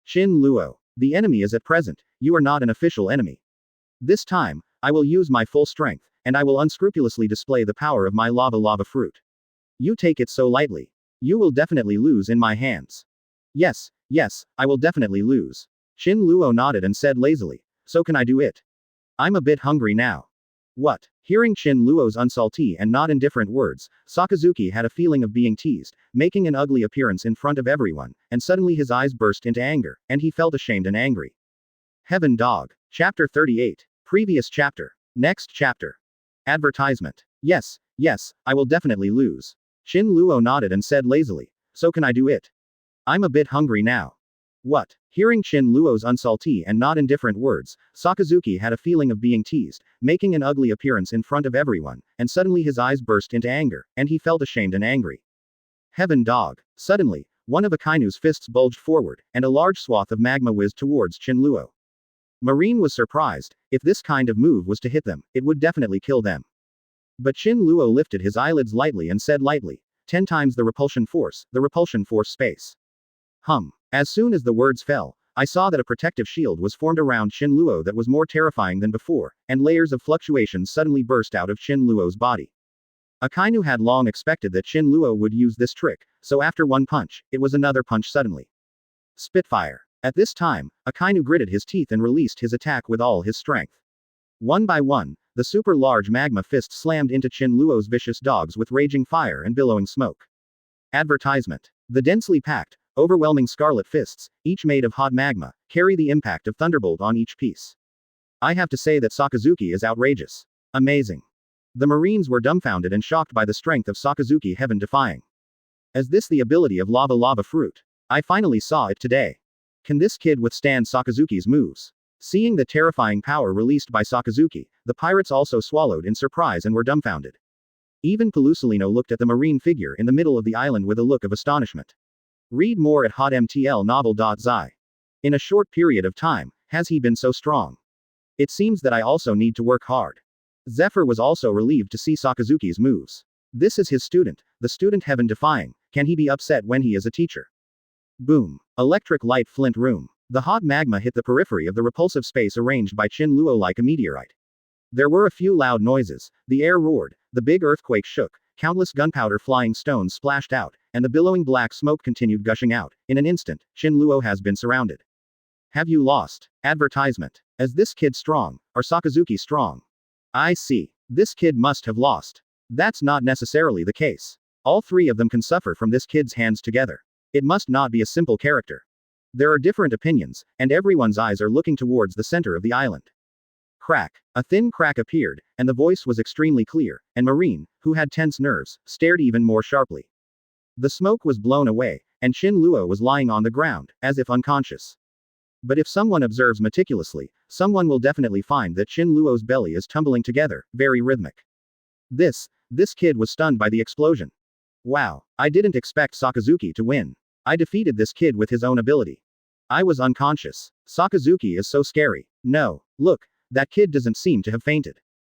Shin Luo. The enemy is at present, you are not an official enemy. This time, I will use my full strength, and I will unscrupulously display the power of my lava fruit. You take it so lightly. You will definitely lose in my hands. Yes, I will definitely lose. Shin Luo nodded and said lazily, so can I do it? I'm a bit hungry now. What? Hearing Shin Luo's unsalty and not indifferent words, Sakazuki had a feeling of being teased, making an ugly appearance in front of everyone, and suddenly his eyes burst into anger, and he felt ashamed and angry. Heaven Dog. Chapter 38. Previous chapter. Next chapter. Advertisement. Yes, I will definitely lose. Shin Luo nodded and said lazily, so can I do it? I'm a bit hungry now. What? Hearing Shin Luo's unsalty and not indifferent words, Sakazuki had a feeling of being teased, making an ugly appearance in front of everyone, and suddenly his eyes burst into anger, and he felt ashamed and angry. Heaven Dog. Suddenly, one of Akainu's fists bulged forward, and a large swath of magma whizzed towards Shin Luo. Marine was surprised. If this kind of move was to hit them, it would definitely kill them. But Shin Luo lifted his eyelids lightly and said lightly, 10 times the repulsion force space. As soon as the words fell, I saw that a protective shield was formed around Shin Luo that was more terrifying than before, and layers of fluctuations suddenly burst out of Shin Luo's body. Akainu had long expected that Shin Luo would use this trick, so after one punch, it was another punch suddenly. Spitfire. At this time, Akainu gritted his teeth and released his attack with all his strength. One by one, the super large magma fist slammed into Shin Luo's vicious dogs with raging fire and billowing smoke. Advertisement. The densely packed, overwhelming scarlet fists, each made of hot magma, carry the impact of thunderbolt on each piece. I have to say that Sakazuki is outrageous. Amazing. The Marines were dumbfounded and shocked by the strength of Sakazuki, heaven defying. Is this the ability of lava fruit? I finally saw it today. Can this kid withstand Sakazuki's moves? Seeing the terrifying power released by Sakazuki, the pirates also swallowed in surprise and were dumbfounded. Even Pelusolino looked at the marine figure in the middle of the island with a look of astonishment. Read more at hotmtlnovel.zi. In a short period of time, has he been so strong? It seems that I also need to work hard. Zephyr was also relieved to see Sakazuki's moves. This is his student, the student heaven defying. Can he be upset when he is a teacher? Boom. Electric light flint room. The hot magma hit the periphery of the repulsive space arranged by Shin Luo like a meteorite. There were a few loud noises, the air roared, the big earthquake shook, countless gunpowder flying stones splashed out, and the billowing black smoke continued gushing out. In an instant, Shin Luo has been surrounded. Have you lost? Advertisement. Is this kid strong? Are Sakazuki strong? I see. This kid must have lost. That's not necessarily the case. All three of them can suffer from this kid's hands together. It must not be a simple character. There are different opinions, and everyone's eyes are looking towards the center of the island. Crack. A thin crack appeared, and the voice was extremely clear, and Marine, who had tense nerves, stared even more sharply. The smoke was blown away, and Shin Luo was lying on the ground, as if unconscious. But if someone observes meticulously, someone will definitely find that Shin Luo's belly is tumbling together, very rhythmic. This kid was stunned by the explosion. Wow, I didn't expect Sakazuki to win. I defeated this kid with his own ability. I was unconscious. Sakazuki is so scary. No, look, that kid doesn't seem to have fainted.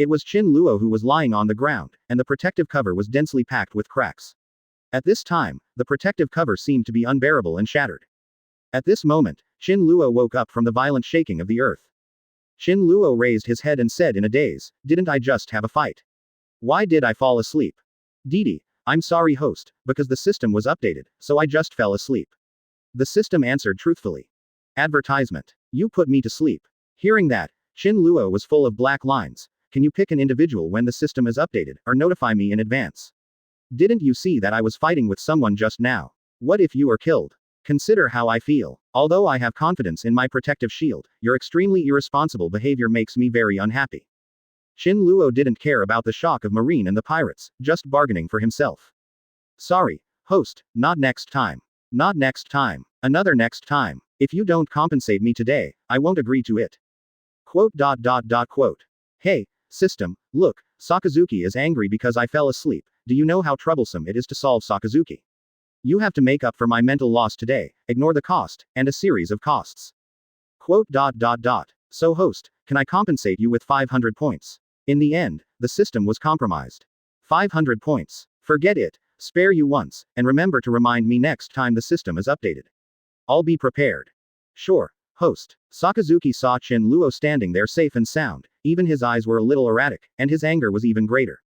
It was Qin Luo who was lying on the ground, and the protective cover was densely packed with cracks. At this time, the protective cover seemed to be unbearable and shattered. At this moment, Qin Luo woke up from the violent shaking of the earth. Qin Luo raised his head and said in a daze, "Didn't I just have a fight? Why did I fall asleep?" "Didi, I'm sorry host, because the system was updated, so I just fell asleep." The system answered truthfully. Advertisement. You put me to sleep. Hearing that, Qin Luo was full of black lines. Can you pick an individual when the system is updated, or notify me in advance? Didn't you see that I was fighting with someone just now? What if you are killed? Consider how I feel. Although I have confidence in my protective shield, your extremely irresponsible behavior makes me very unhappy. Qin Luo didn't care about the shock of Marine and the pirates, just bargaining for himself. Host, not next time. Not next time. Another next time. If you don't compensate me today, I won't agree to it. Quote. Hey, system, look, Sakazuki is angry because I fell asleep. Do you know how troublesome it is to solve Sakazuki? You have to make up for my mental loss today, ignore the cost, and a series of costs. So host, can I compensate you with 500 points? In the end, the system was compromised. 500 points. Forget it, spare you once, and remember to remind me next time the system is updated. I'll be prepared. Sure, host. Sakazuki saw Qin Luo standing there safe and sound, even his eyes were a little erratic, and his anger was even greater.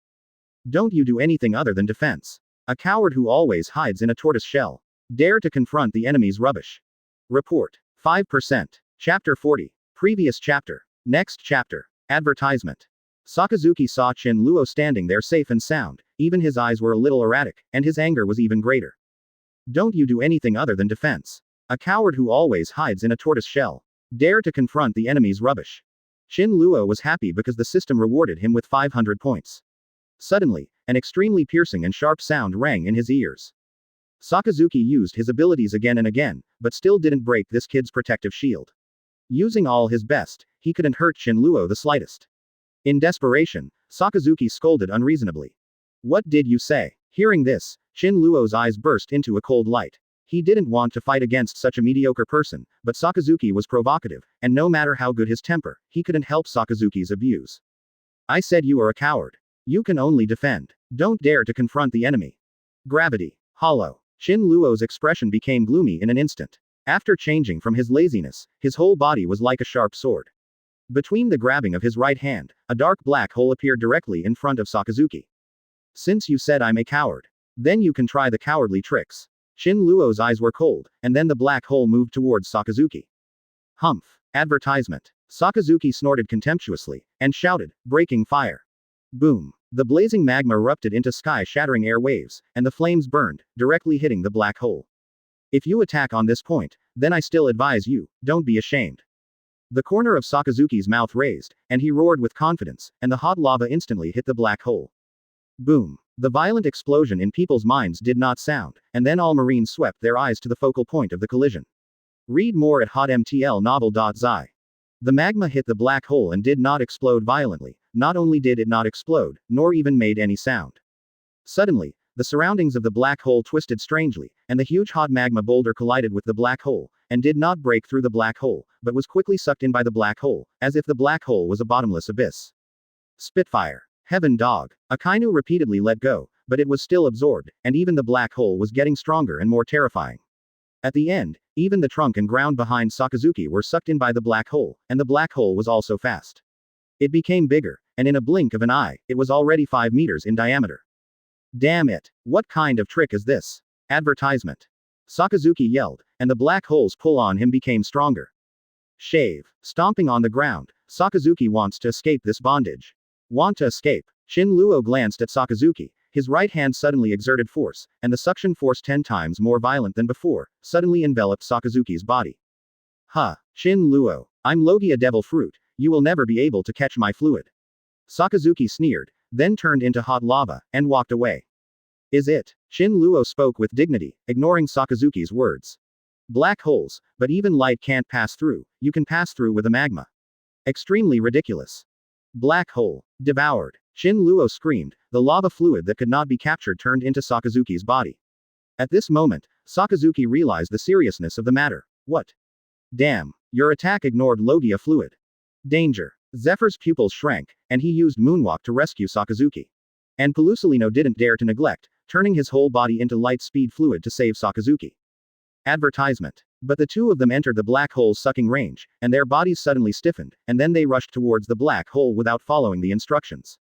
Don't you do anything other than defense. A coward who always hides in a tortoise shell. Dare to confront the enemy's rubbish. Report. 5%. Chapter 40. Previous chapter. Next chapter. Advertisement. Sakazuki saw Qin Luo standing there safe and sound, even his eyes were a little erratic, and his anger was even greater. Don't you do anything other than defense. A coward who always hides in a tortoise shell. Dare to confront the enemy's rubbish. Qin Luo was happy because the system rewarded him with 500 points. Suddenly, an extremely piercing and sharp sound rang in his ears. Sakazuki used his abilities again and again, but still didn't break this kid's protective shield. Using all his best, he couldn't hurt Qin Luo the slightest. In desperation, Sakazuki scolded unreasonably. What did you say? Hearing this, Qin Luo's eyes burst into a cold light. He didn't want to fight against such a mediocre person, but Sakazuki was provocative, and no matter how good his temper, he couldn't help Sakazuki's abuse. I said you are a coward. You can only defend. Don't dare to confront the enemy. Gravity. Hollow. Qin Luo's expression became gloomy in an instant. After changing from his laziness, his whole body was like a sharp sword. Between the grabbing of his right hand, a dark black hole appeared directly in front of Sakazuki. Since you said I'm a coward, then you can try the cowardly tricks. Qin Luo's eyes were cold, and then the black hole moved towards Sakazuki. Humph. Advertisement. Sakazuki snorted contemptuously, and shouted, breaking fire. Boom. The blazing magma erupted into sky-shattering air waves, and the flames burned, directly hitting the black hole. If you attack on this point, then I still advise you, don't be ashamed. The corner of Sakazuki's mouth raised, and he roared with confidence, and the hot lava instantly hit the black hole. Boom. The violent explosion in people's minds did not sound, and then all Marines swept their eyes to the focal point of the collision. Read more at hotmtlnovel.zi. The magma hit the black hole and did not explode violently. Not only did it not explode, nor even made any sound. Suddenly, the surroundings of the black hole twisted strangely, and the huge hot magma boulder collided with the black hole, and did not break through the black hole, but was quickly sucked in by the black hole, as if the black hole was a bottomless abyss. Spitfire. Heaven dog. Akainu repeatedly let go, but it was still absorbed, and even the black hole was getting stronger and more terrifying. At the end, even the trunk and ground behind Sakazuki were sucked in by the black hole, and the black hole was also fast. It became bigger, and in a blink of an eye, it was already 5 meters in diameter. Damn it! What kind of trick is this? Advertisement. Sakazuki yelled, and the black hole's pull on him became stronger. Shave. Stomping on the ground, Sakazuki wants to escape this bondage. Want to escape? Qin Luo glanced at Sakazuki. His right hand suddenly exerted force, and the suction force 10 times more violent than before, suddenly enveloped Sakazuki's body. Huh. Qin Luo. I'm Logia Devil Fruit, you will never be able to catch my fluid. Sakazuki sneered, then turned into hot lava, and walked away. Is it? Qin Luo spoke with dignity, ignoring Sakazuki's words. Black holes, but even light can't pass through, you can pass through with a magma. Extremely ridiculous. Black hole. Devoured. Qin Luo screamed, the lava fluid that could not be captured turned into Sakazuki's body. At this moment, Sakazuki realized the seriousness of the matter. What? Damn. Your attack ignored Logia fluid. Danger. Zephyr's pupils shrank, and he used Moonwalk to rescue Sakazuki. And Pelusilino didn't dare to neglect, turning his whole body into light-speed fluid to save Sakazuki. Advertisement. But the two of them entered the black hole's sucking range, and their bodies suddenly stiffened, and then they rushed towards the black hole without following the instructions.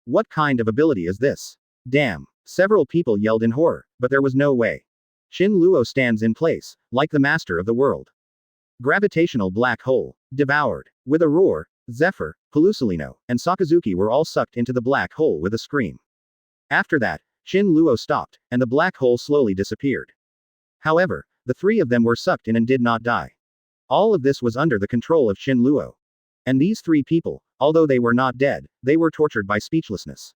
What kind of ability is this? Damn. Several people yelled in horror, but there was no way. Shin Luo stands in place, like the master of the world. Gravitational black hole. Devoured. With a roar, Zephyr, Pelusilino, and Sakazuki were all sucked into the black hole with a scream. After that, Shin Luo stopped, and the black hole slowly disappeared. However, the three of them were sucked in and did not die. All of this was under the control of Shin Luo. And these three people, although they were not dead, they were tortured by speechlessness.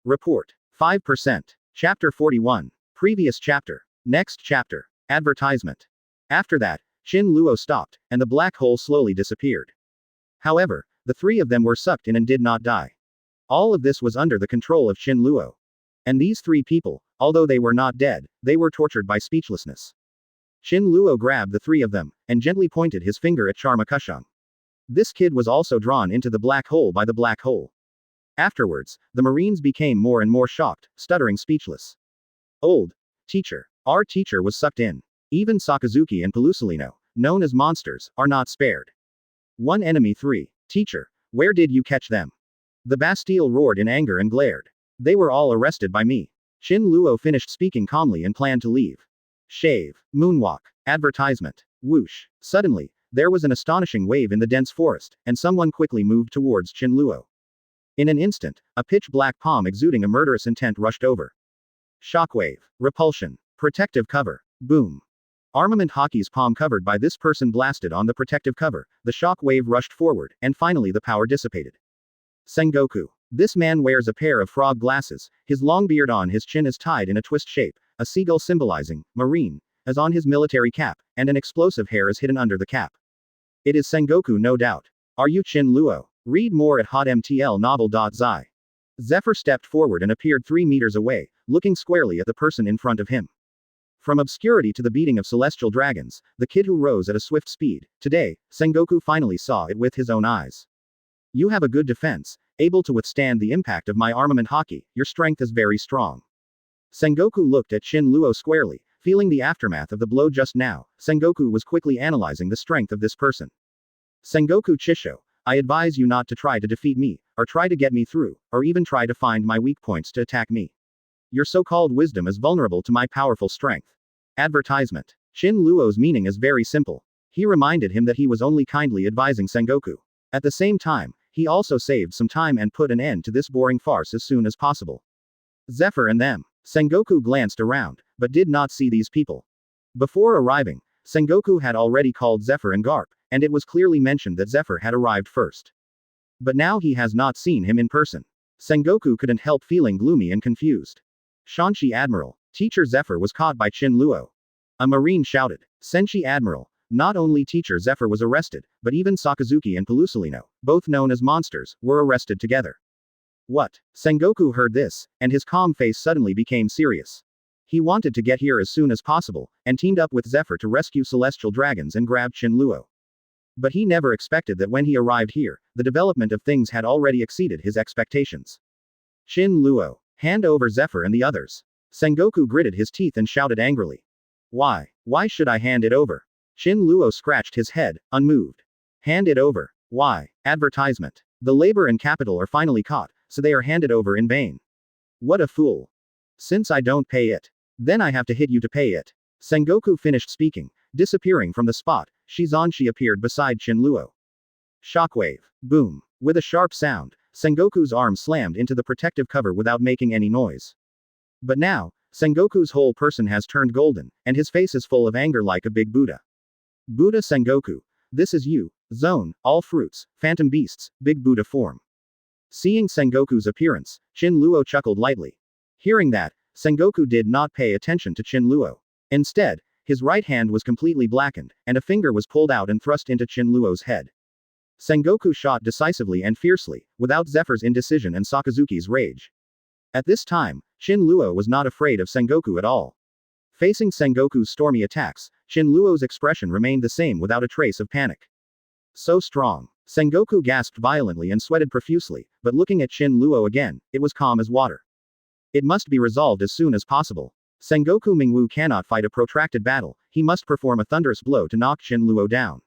Report. 5%. Chapter 41. Previous chapter. Next chapter. Advertisement. After that, Shin Luo stopped, and the black hole slowly disappeared. However, the three of them were sucked in and did not die. All of this was under the control of Shin Luo. And these three people, although they were not dead, they were tortured by speechlessness. Shin Luo grabbed the three of them, and gently pointed his finger at Charma Kushung. This kid was also drawn into the black hole by the black hole. Afterwards, the Marines became more and more shocked, stuttering speechless. Old teacher. Our teacher was sucked in. Even Sakazuki and Pelusilino, known as monsters, are not spared. One enemy 3. Teacher. Where did you catch them? The Bastille roared in anger and glared. They were all arrested by me. Shin Luo finished speaking calmly and planned to leave. Shave. Moonwalk. Advertisement. Whoosh. Suddenly, there was an astonishing wave in the dense forest, and someone quickly moved towards Shin Luo. In an instant, a pitch-black palm exuding a murderous intent rushed over. Shockwave. Repulsion. Protective cover. Boom. Armament Hockey's palm covered by this person blasted on the protective cover, the shock wave rushed forward, and finally the power dissipated. Sengoku. This man wears a pair of frog glasses, his long beard on his chin is tied in a twist shape, a seagull symbolizing marine, as on his military cap, and an explosive hair is hidden under the cap. It is Sengoku no doubt. Are you Shin Luo? Read more at hotmtlnovel.zi. Zephyr stepped forward and appeared 3 meters away, looking squarely at the person in front of him. From obscurity to the beating of celestial dragons, the kid who rose at a swift speed, today, Sengoku finally saw it with his own eyes. You have a good defense, able to withstand the impact of my armament hockey, your strength is very strong. Sengoku looked at Shin Luo squarely, feeling the aftermath of the blow just now. Sengoku was quickly analyzing the strength of this person. Sengoku Chisho, I advise you not to try to defeat me, or try to get me through, or even try to find my weak points to attack me. Your so-called wisdom is vulnerable to my powerful strength. Advertisement. Shin Luo's meaning is very simple. He reminded him that he was only kindly advising Sengoku. At the same time, he also saved some time and put an end to this boring farce as soon as possible. Zephyr and them. Sengoku glanced around, but did not see these people. Before arriving, Sengoku had already called Zephyr and Garp, and it was clearly mentioned that Zephyr had arrived first. But now he has not seen him in person. Sengoku couldn't help feeling gloomy and confused. Shanshi Admiral. Teacher Zephyr was caught by Shin Luo. A marine shouted. Senshi Admiral. Not only Teacher Zephyr was arrested, but even Sakazuki and Pelusilino, both known as monsters, were arrested together. What? Sengoku heard this, and his calm face suddenly became serious. He wanted to get here as soon as possible, and teamed up with Zephyr to rescue celestial dragons and grab Shin Luo. But he never expected that when he arrived here, the development of things had already exceeded his expectations. Shin Luo. Hand over Zephyr and the others. Sengoku gritted his teeth and shouted angrily. Why? Why should I hand it over? Shin Luo scratched his head, unmoved. Hand it over. Why? Advertisement. The labor and capital are finally caught, so they are handed over in vain. What a fool. Since I don't pay it, then I have to hit you to pay it. Sengoku finished speaking, disappearing from the spot. Shizanshi appeared beside Shin Luo. Shockwave. Boom. With a sharp sound, Sengoku's arm slammed into the protective cover without making any noise. But now, Sengoku's whole person has turned golden, and his face is full of anger like a big Buddha. Buddha Sengoku. This is you, Zone, all fruits, phantom beasts, big Buddha form. Seeing Sengoku's appearance, Shin Luo chuckled lightly. Hearing that, Sengoku did not pay attention to Shin Luo. Instead, his right hand was completely blackened, and a finger was pulled out and thrust into Shin Luo's head. Sengoku shot decisively and fiercely, without Zephyr's indecision and Sakazuki's rage. At this time, Shin Luo was not afraid of Sengoku at all. Facing Sengoku's stormy attacks, Shin Luo's expression remained the same without a trace of panic. So strong. Sengoku gasped violently and sweated profusely, but looking at Qin Luo again, it was calm as water. It must be resolved as soon as possible. Sengoku Mingwu cannot fight a protracted battle, he must perform a thunderous blow to knock Qin Luo down.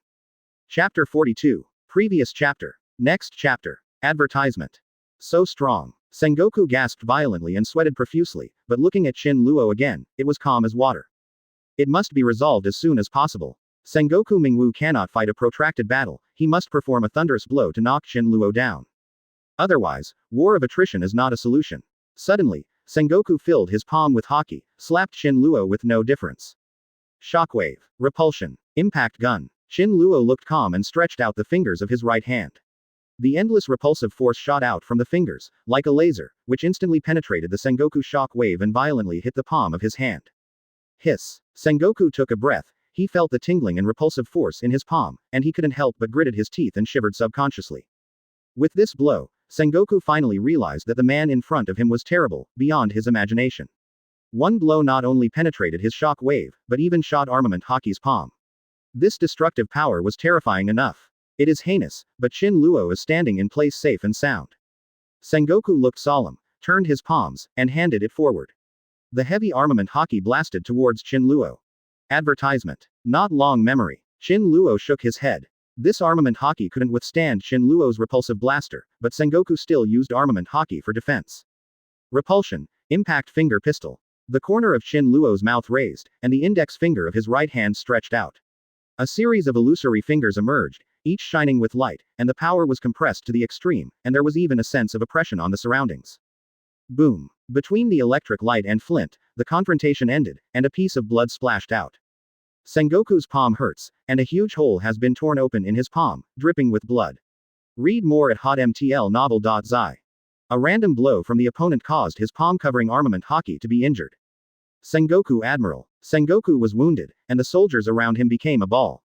Chapter 42. Previous chapter. Next chapter. Advertisement. So strong. Sengoku gasped violently and sweated profusely, but looking at Qin Luo again, it was calm as water. It must be resolved as soon as possible. Sengoku Mingwu cannot fight a protracted battle, he must perform a thunderous blow to knock Qin Luo down. Otherwise, war of attrition is not a solution. Suddenly, Sengoku filled his palm with haki, slapped Qin Luo with no difference. Shockwave. Repulsion. Impact gun. Qin Luo looked calm and stretched out the fingers of his right hand. The endless repulsive force shot out from the fingers, like a laser, which instantly penetrated the Sengoku shock wave and violently hit the palm of his hand. Hiss. Sengoku took a breath, he felt the tingling and repulsive force in his palm, and he couldn't help but gritted his teeth and shivered subconsciously. With this blow, Sengoku finally realized that the man in front of him was terrible, beyond his imagination. One blow not only penetrated his shock wave, but even shot armament Haki's palm. This destructive power was terrifying enough. It is heinous, but Qin Luo is standing in place safe and sound. Sengoku looked solemn, turned his palms, and handed it forward. The heavy armament Haki blasted towards Qin Luo. Advertisement. Not long memory. Qin Luo shook his head. This armament Haki couldn't withstand Qin Luo's repulsive blaster, but Sengoku still used armament Haki for defense. Repulsion. Impact finger pistol. The corner of Qin Luo's mouth raised, and the index finger of his right hand stretched out. A series of illusory fingers emerged, each shining with light, and the power was compressed to the extreme, and there was even a sense of oppression on the surroundings. Boom. Between the electric light and flint, the confrontation ended, and a piece of blood splashed out. Sengoku's palm hurts, and a huge hole has been torn open in his palm, dripping with blood. Read more at hotmtlnovel.zi. A random blow from the opponent caused his palm-covering armament Haki to be injured. Sengoku Admiral. Sengoku was wounded, and the soldiers around him became a ball.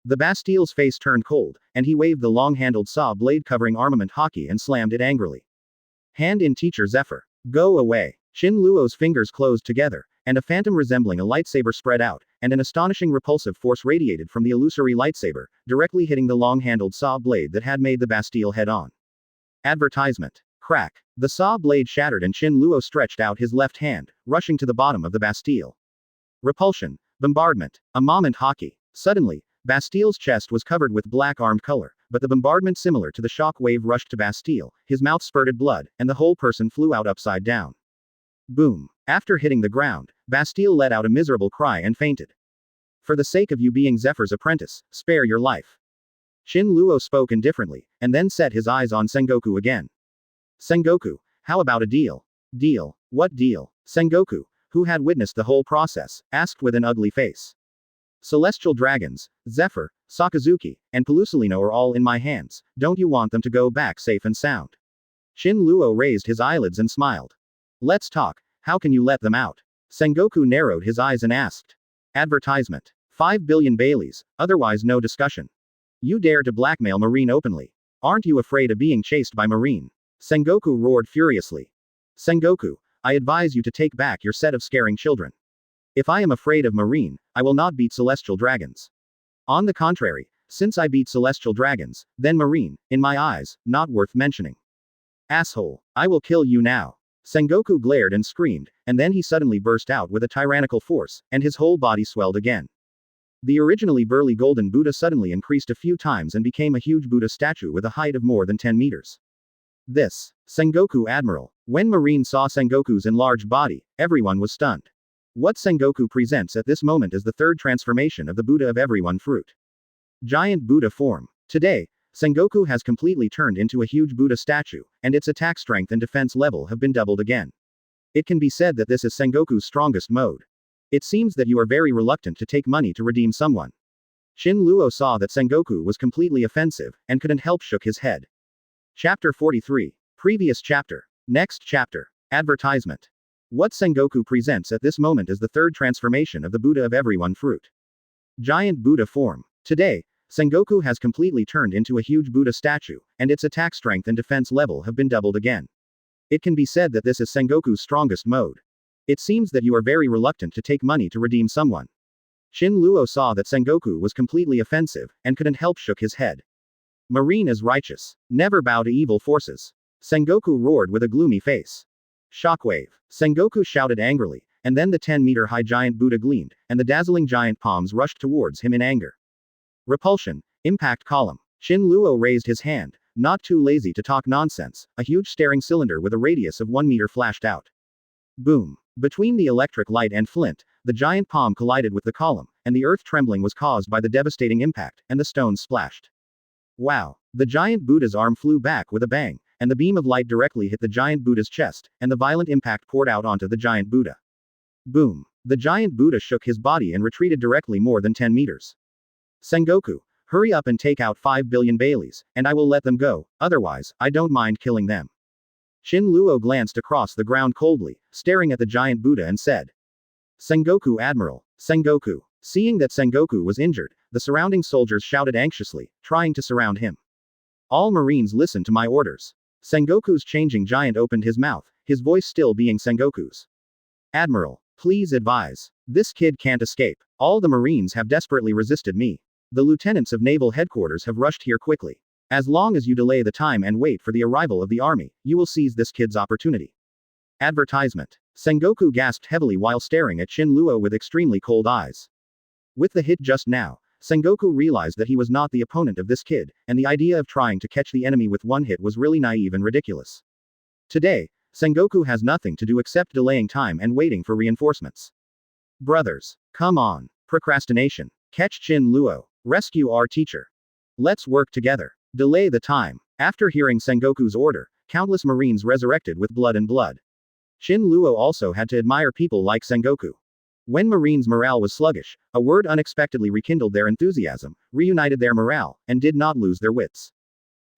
The Bastille's face turned cold, and he waved the long-handled saw blade covering armament Haki and slammed it angrily. Hand in Teacher Zephyr. Go away. Qin Luo's fingers closed together, and a phantom resembling a lightsaber spread out, and an astonishing repulsive force radiated from the illusory lightsaber, directly hitting the long-handled saw blade that had made the Bastille head-on. Advertisement. Crack. The saw blade shattered and Qin Luo stretched out his left hand, rushing to the bottom of the Bastille. Repulsion. Bombardment. A moment Haki. Suddenly, Bastille's chest was covered with black armed color, but the bombardment similar to the shock wave rushed to Bastille, his mouth spurted blood, and the whole person flew out upside down. Boom. After hitting the ground, Bastille let out a miserable cry and fainted. For the sake of you being Zephyr's apprentice, spare your life. Qin Luo spoke indifferently, and then set his eyes on Sengoku again. Sengoku, how about a deal? Deal? What deal? Sengoku, who had witnessed the whole process, asked with an ugly face. Celestial dragons, Zephyr, Sakazuki, and Pelusolino are all in my hands, don't you want them to go back safe and sound? Qin Luo raised his eyelids and smiled. Let's talk, how can you let them out? Sengoku narrowed his eyes and asked. Advertisement. 5 billion Baileys, otherwise no discussion. You dare to blackmail Marine openly. Aren't you afraid of being chased by Marine? Sengoku roared furiously. Sengoku, I advise you to take back your set of scaring children. If I am afraid of Marine, I will not beat Celestial Dragons. On the contrary, since I beat Celestial Dragons, then Marine, in my eyes, not worth mentioning. Asshole, I will kill you now. Sengoku glared and screamed, and then he suddenly burst out with a tyrannical force, and his whole body swelled again. The originally burly golden Buddha suddenly increased a few times and became a huge Buddha statue with a height of more than 10 meters. This. Sengoku Admiral. When Marine saw Sengoku's enlarged body, everyone was stunned. What Sengoku presents at this moment is the third transformation of the Buddha of Everyone fruit. Giant Buddha form. Today, Sengoku has completely turned into a huge Buddha statue, and its attack strength and defense level have been doubled again. It can be said that this is Sengoku's strongest mode. It seems that you are very reluctant to take money to redeem someone. Qin Luo saw that Sengoku was completely offensive, and couldn't help shook his head. Chapter 43. Previous chapter. Next chapter. Advertisement. What Sengoku presents at this moment is the third transformation of the Buddha of Everyone fruit. Giant Buddha form. Today, Sengoku has completely turned into a huge Buddha statue, and its attack strength and defense level have been doubled again. It can be said that this is Sengoku's strongest mode. It seems that you are very reluctant to take money to redeem someone. Qin Luo saw that Sengoku was completely offensive, and couldn't help shook his head. Marine is righteous. Never bow to evil forces. Sengoku roared with a gloomy face. Shockwave. Sengoku shouted angrily, and then the 10-meter-high giant Buddha gleamed, and the dazzling giant palms rushed towards him in anger. Repulsion. Impact column. Qin Luo raised his hand, not too lazy to talk nonsense. A huge staring cylinder with a radius of 1 meter flashed out. Boom. Between the electric light and flint, the giant palm collided with the column, and the earth trembling was caused by the devastating impact, and the stones splashed. Wow. The giant Buddha's arm flew back with a bang, and the beam of light directly hit the giant Buddha's chest, and the violent impact poured out onto the giant Buddha. Boom. The giant Buddha shook his body and retreated directly more than 10 meters. Sengoku, hurry up and take out 5 billion Baileys, and I will let them go, otherwise, I don't mind killing them. Qin Luo glanced across the ground coldly, staring at the giant Buddha and said, Sengoku Admiral, Sengoku. Seeing that Sengoku was injured, the surrounding soldiers shouted anxiously, trying to surround him. All Marines listen to my orders. Sengoku's changing giant opened his mouth, his voice still being Sengoku's. Admiral, please advise. This kid can't escape. All the Marines have desperately resisted me. The lieutenants of Naval Headquarters have rushed here quickly. As long as you delay the time and wait for the arrival of the army, you will seize this kid's opportunity. Advertisement. Sengoku gasped heavily while staring at Qin Luo with extremely cold eyes. With the hit just now, Sengoku realized that he was not the opponent of this kid, and the idea of trying to catch the enemy with one hit was really naive and ridiculous. Today, Sengoku has nothing to do except delaying time and waiting for reinforcements. Brothers, come on. Procrastination. Catch Qin Luo. Rescue our teacher. Let's work together. Delay the time. After hearing Sengoku's order, countless Marines resurrected with blood and blood. Qin Luo also had to admire people like Sengoku. When Marines' morale was sluggish, a word unexpectedly rekindled their enthusiasm, reunited their morale, and did not lose their wits.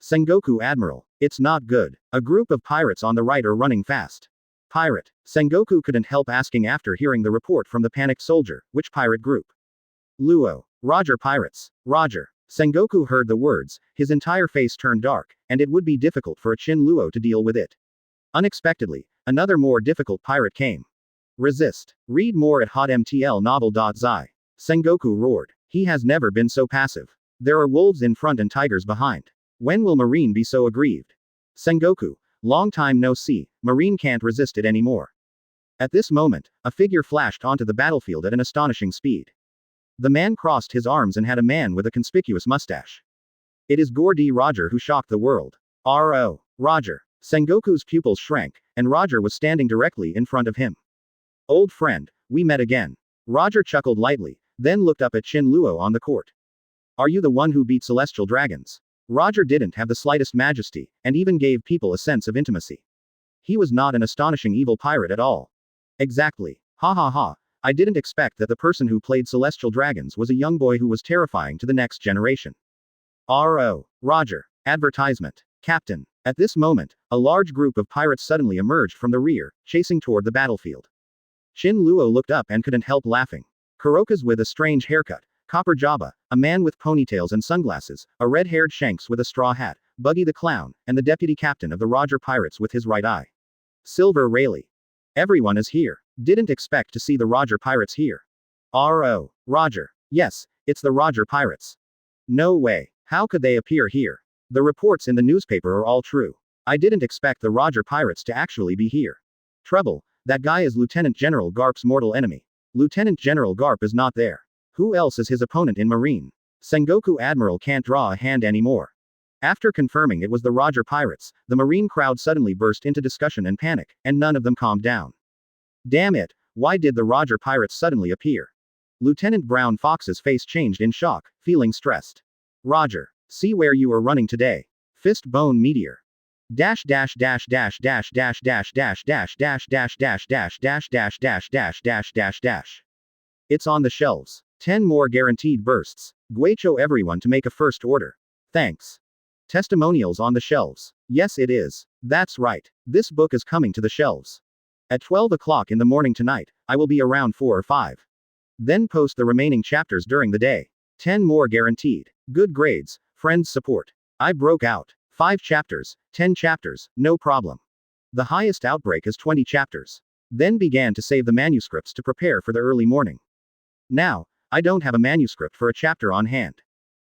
Sengoku Admiral, it's not good. A group of pirates on the right are running fast. Pirate. Sengoku couldn't help asking after hearing the report from the panicked soldier, which pirate group? Luo. Roger pirates. Roger. Sengoku heard the words, his entire face turned dark, and it would be difficult for a Qin Luo to deal with it. Unexpectedly, another more difficult pirate came. Resist. Read more at hotmtlnovel.zi. Sengoku roared. He has never been so passive. There are wolves in front and tigers behind. When will Marine be so aggrieved? Sengoku. Long time no see, Marine can't resist it anymore. At this moment, a figure flashed onto the battlefield at an astonishing speed. The man crossed his arms and had a man with a conspicuous mustache. It is Gordy Roger who shocked the world. R.O. Roger. Sengoku's pupils shrank, and Roger was standing directly in front of him. Old friend, we met again. Roger chuckled lightly, then looked up at Qin Luo on the court. Are you the one who beat celestial dragons? Roger didn't have the slightest majesty, and even gave people a sense of intimacy. He was not an astonishing evil pirate at all. Exactly. Ha ha ha. I didn't expect that the person who played celestial dragons was a young boy who was terrifying to the next generation. R.O. Roger. Advertisement. Captain. At this moment, a large group of pirates suddenly emerged from the rear, chasing toward the battlefield. Qin Luo looked up and couldn't help laughing. Kurokas with a strange haircut, Copper Jabba, a man with ponytails and sunglasses, a red-haired Shanks with a straw hat, Buggy the Clown, and the deputy captain of the Roger Pirates with his right eye. Silver Rayleigh. Everyone is here. Didn't expect to see the Roger Pirates here. R.O. Roger. Yes, it's the Roger Pirates. No way. How could they appear here? The reports in the newspaper are all true. I didn't expect the Roger Pirates to actually be here. Trouble, that guy is Lieutenant General Garp's mortal enemy. Lieutenant General Garp is not there. Who else is his opponent in Marine? Sengoku Admiral can't draw a hand anymore. After confirming it was the Roger Pirates, the Marine crowd suddenly burst into discussion and panic, and none of them calmed down. Damn it, why did the Roger Pirates suddenly appear? Lieutenant Brown Fox's face changed in shock, feeling stressed. Roger, see where you are running today. Fist bone meteor. Dash dash dash dash dash dash dash dash dash dash dash dash dash dash dash dash dash dash dash dash. It's on the shelves. 10 more guaranteed bursts. Guecho everyone to make a first order. Thanks. Testimonials on the shelves. Yes it is. That's right. This book is coming to the shelves. At 12 o'clock in the morning tonight, I will be around 4 or 5. Then post the remaining chapters during the day. 10 more guaranteed. Good grades, friends support. I broke out. 5 chapters, 10 chapters, no problem. The highest outbreak is 20 chapters. Then began to save the manuscripts to prepare for the early morning. Now, I don't have a manuscript for a chapter on hand.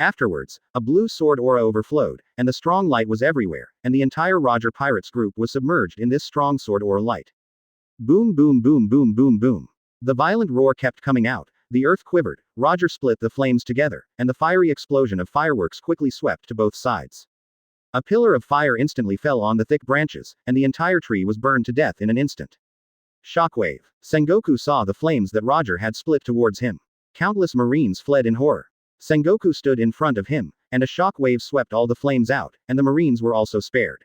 Afterwards, a blue sword aura overflowed, and the strong light was everywhere, and the entire Roger Pirates group was submerged in this strong sword aura light. Boom boom boom boom boom boom. The violent roar kept coming out, the earth quivered, Roger split the flames together, and the fiery explosion of fireworks quickly swept to both sides. A pillar of fire instantly fell on the thick branches, and the entire tree was burned to death in an instant. Shockwave. Sengoku saw the flames that Roger had split towards him. Countless Marines fled in horror. Sengoku stood in front of him, and a shock wave swept all the flames out, and the Marines were also spared.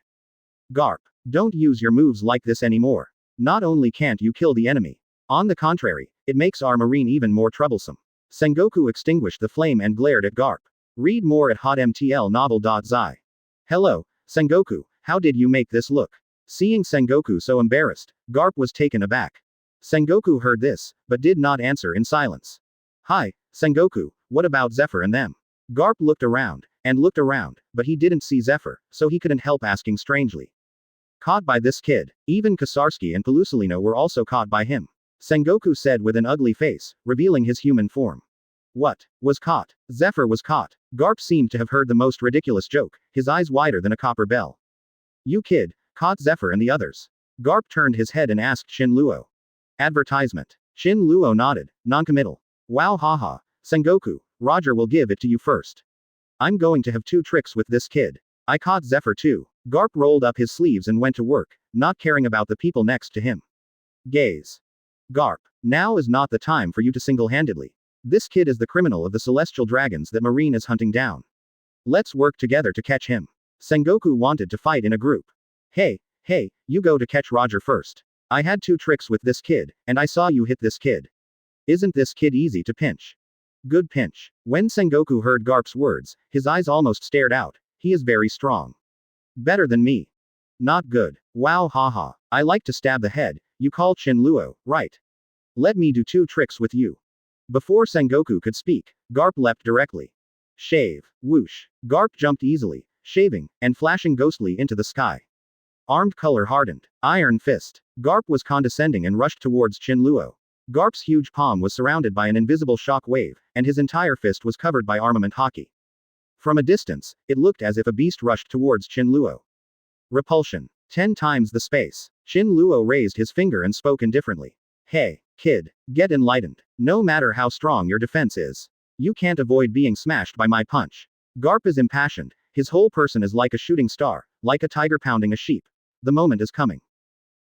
Garp. Don't use your moves like this anymore. Not only can't you kill the enemy, on the contrary, it makes our Marine even more troublesome. Sengoku extinguished the flame and glared at Garp. Read more at hotmtlnovel.zi. Hello, Sengoku, how did you make this look? Seeing Sengoku so embarrassed, Garp was taken aback. Sengoku heard this, but did not answer in silence. Hi, Sengoku, what about Zephyr and them? Garp looked around, but he didn't see Zephyr, so he couldn't help asking strangely. Caught by this kid, even Kosarsky and Pelusolino were also caught by him. Sengoku said with an ugly face, revealing his human form. What? Was caught? Zephyr was caught. Garp seemed to have heard the most ridiculous joke, his eyes wider than a copper bell. You kid, caught Zephyr and the others. Garp turned his head and asked Shin Luo. Advertisement. Shin Luo nodded, noncommittal. Wow haha, Sengoku, Roger will give it to you first. I'm going to have 2 tricks with this kid. I caught Zephyr too. Garp rolled up his sleeves and went to work, not caring about the people next to him. Gaze. Garp. Now is not the time for you to single-handedly. This kid is the criminal of the celestial dragons that Marine is hunting down. Let's work together to catch him. Sengoku wanted to fight in a group. Hey, you go to catch Roger first. I had 2 tricks with this kid, and I saw you hit this kid. Isn't this kid easy to pinch? Good pinch. When Sengoku heard Garp's words, his eyes almost stared out. He is very strong. Better than me. Not good. Wow haha. I like to stab the head. You call Shin Luo, right? Let me do 2 tricks with you. Before Sengoku could speak, Garp leapt directly. Shave. Whoosh. Garp jumped easily, shaving, and flashing ghostly into the sky. Armed color hardened. Iron fist. Garp was condescending and rushed towards Shin Luo. Garp's huge palm was surrounded by an invisible shock wave, and his entire fist was covered by armament hockey. From a distance, it looked as if a beast rushed towards Shin Luo. Repulsion. 10 times the space. Shin Luo raised his finger and spoke indifferently. Hey, kid, get enlightened. No matter how strong your defense is, you can't avoid being smashed by my punch. Garp is impassioned, his whole person is like a shooting star, like a tiger pounding a sheep. The moment is coming.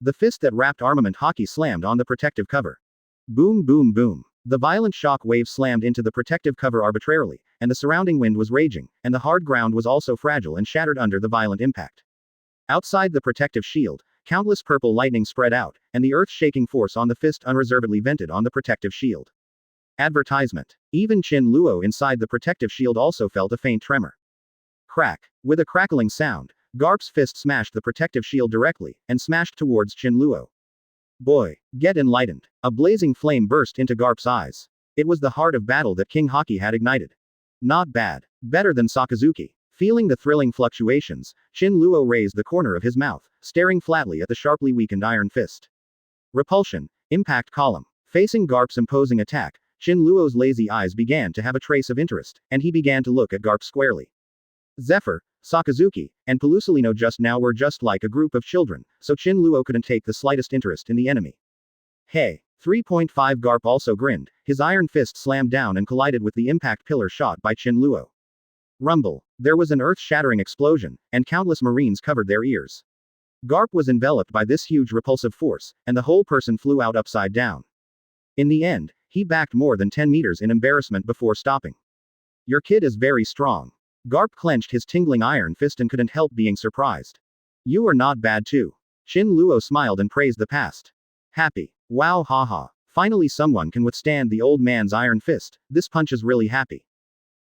The fist that wrapped armament hockey slammed on the protective cover. Boom boom boom. The violent shock wave slammed into the protective cover arbitrarily, and the surrounding wind was raging, and the hard ground was also fragile and shattered under the violent impact. Outside the protective shield, countless purple lightning spread out, and the earth-shaking force on the fist unreservedly vented on the protective shield. Advertisement. Even Shin Luo inside the protective shield also felt a faint tremor. Crack. With a crackling sound, Garp's fist smashed the protective shield directly, and smashed towards Shin Luo. Boy, get enlightened. A blazing flame burst into Garp's eyes. It was the heart of battle that King Haki had ignited. Not bad. Better than Sakazuki. Feeling the thrilling fluctuations, Shin Luo raised the corner of his mouth, staring flatly at the sharply weakened iron fist. Repulsion. Impact column. Facing Garp's imposing attack, Shin Luo's lazy eyes began to have a trace of interest, and he began to look at Garp squarely. Zephyr, Sakazuki, and Pelusolino just now were just like a group of children, so Shin Luo couldn't take the slightest interest in the enemy. Hey. 3.5 Garp also grinned, his iron fist slammed down and collided with the impact pillar shot by Shin Luo. Rumble. There was an earth-shattering explosion, and countless Marines covered their ears. Garp was enveloped by this huge repulsive force, and the whole person flew out upside down. In the end, he backed more than 10 meters in embarrassment before stopping. Your kid is very strong. Garp clenched his tingling iron fist and couldn't help being surprised. You are not bad too. Shin Luo smiled and praised the past. Happy. Wow haha. Finally someone can withstand the old man's iron fist, this punch is really happy.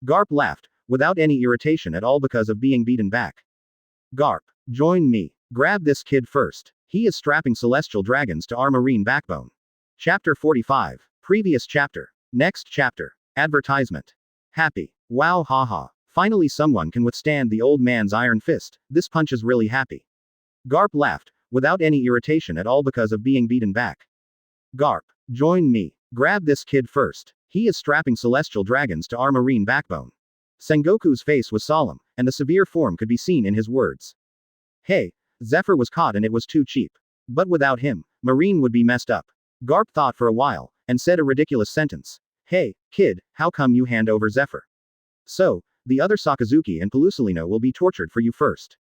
Garp laughed, without any irritation at all because of being beaten back. Garp. Join me. Grab this kid first. He is strapping celestial dragons to our marine backbone. Chapter 45. Previous chapter. Next chapter. Advertisement. Happy. Wow haha. Finally someone can withstand the old man's iron fist, this punch is really happy. Garp laughed, without any irritation at all because of being beaten back. Garp. Join me. Grab this kid first. He is strapping celestial dragons to our marine backbone. Sengoku's face was solemn, and the severe form could be seen in his words. Hey, Zephyr was caught and it was too cheap. But without him, Marine would be messed up. Garp thought for a while, and said a ridiculous sentence. Hey, kid, how come you hand over Zephyr? So, the other Sakazuki and Pelusilino will be tortured for you first.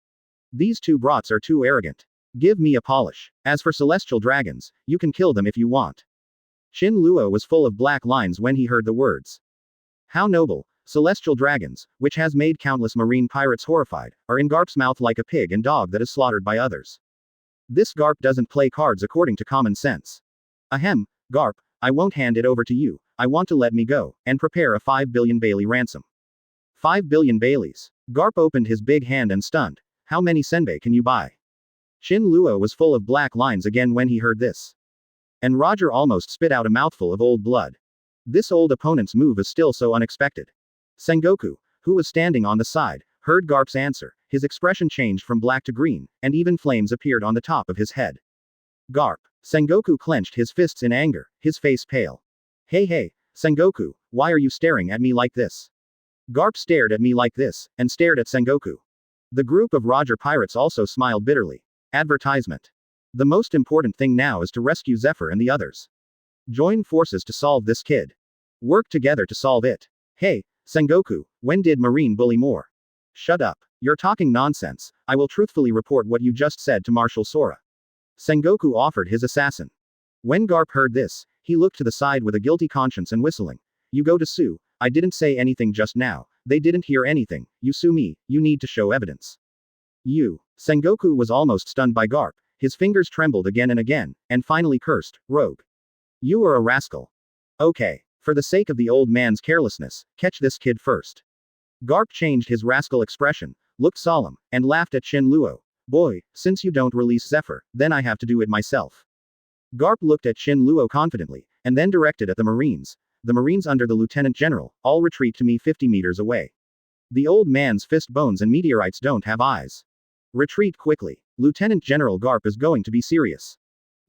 These two brats are too arrogant. Give me a polish. As for celestial dragons, you can kill them if you want. Shin Luo was full of black lines when he heard the words. How noble, celestial dragons, which has made countless marine pirates horrified, are in Garp's mouth like a pig and dog that is slaughtered by others. This Garp doesn't play cards according to common sense. Ahem, Garp, I won't hand it over to you, I want to let me go, and prepare a 5 billion Bailey ransom. 5 billion Baileys. Garp opened his big hand and stunned. How many senbei can you buy? Shin Luo was full of black lines again when he heard this. And Roger almost spit out a mouthful of old blood. This old opponent's move is still so unexpected. Sengoku, who was standing on the side, heard Garp's answer, his expression changed from black to green, and even flames appeared on the top of his head. Garp. Sengoku clenched his fists in anger, his face pale. Hey, Sengoku, why are you staring at me like this? Garp stared at me like this, and stared at Sengoku. The group of Roger pirates also smiled bitterly. Advertisement. The most important thing now is to rescue Zephyr and the others. Join forces to solve this kid. Work together to solve it. Hey, Sengoku, when did Marine bully more? Shut up. You're talking nonsense, I will truthfully report what you just said to Marshal Sora. Sengoku offered his assassin. When Garp heard this, he looked to the side with a guilty conscience and whistling. You go to sue, I didn't say anything just now, they didn't hear anything, you sue me, you need to show evidence. You. Sengoku was almost stunned by Garp, his fingers trembled again and again, and finally cursed, rogue. You are a rascal. Okay. For the sake of the old man's carelessness, catch this kid first. Garp changed his rascal expression, looked solemn, and laughed at Shin Luo. Boy, since you don't release Zephyr, then I have to do it myself. Garp looked at Shin Luo confidently, and then directed at the Marines. The Marines under the Lieutenant General, all retreat to me 50 meters away. The old man's fist bones and meteorites don't have eyes. Retreat quickly. Lieutenant General Garp is going to be serious.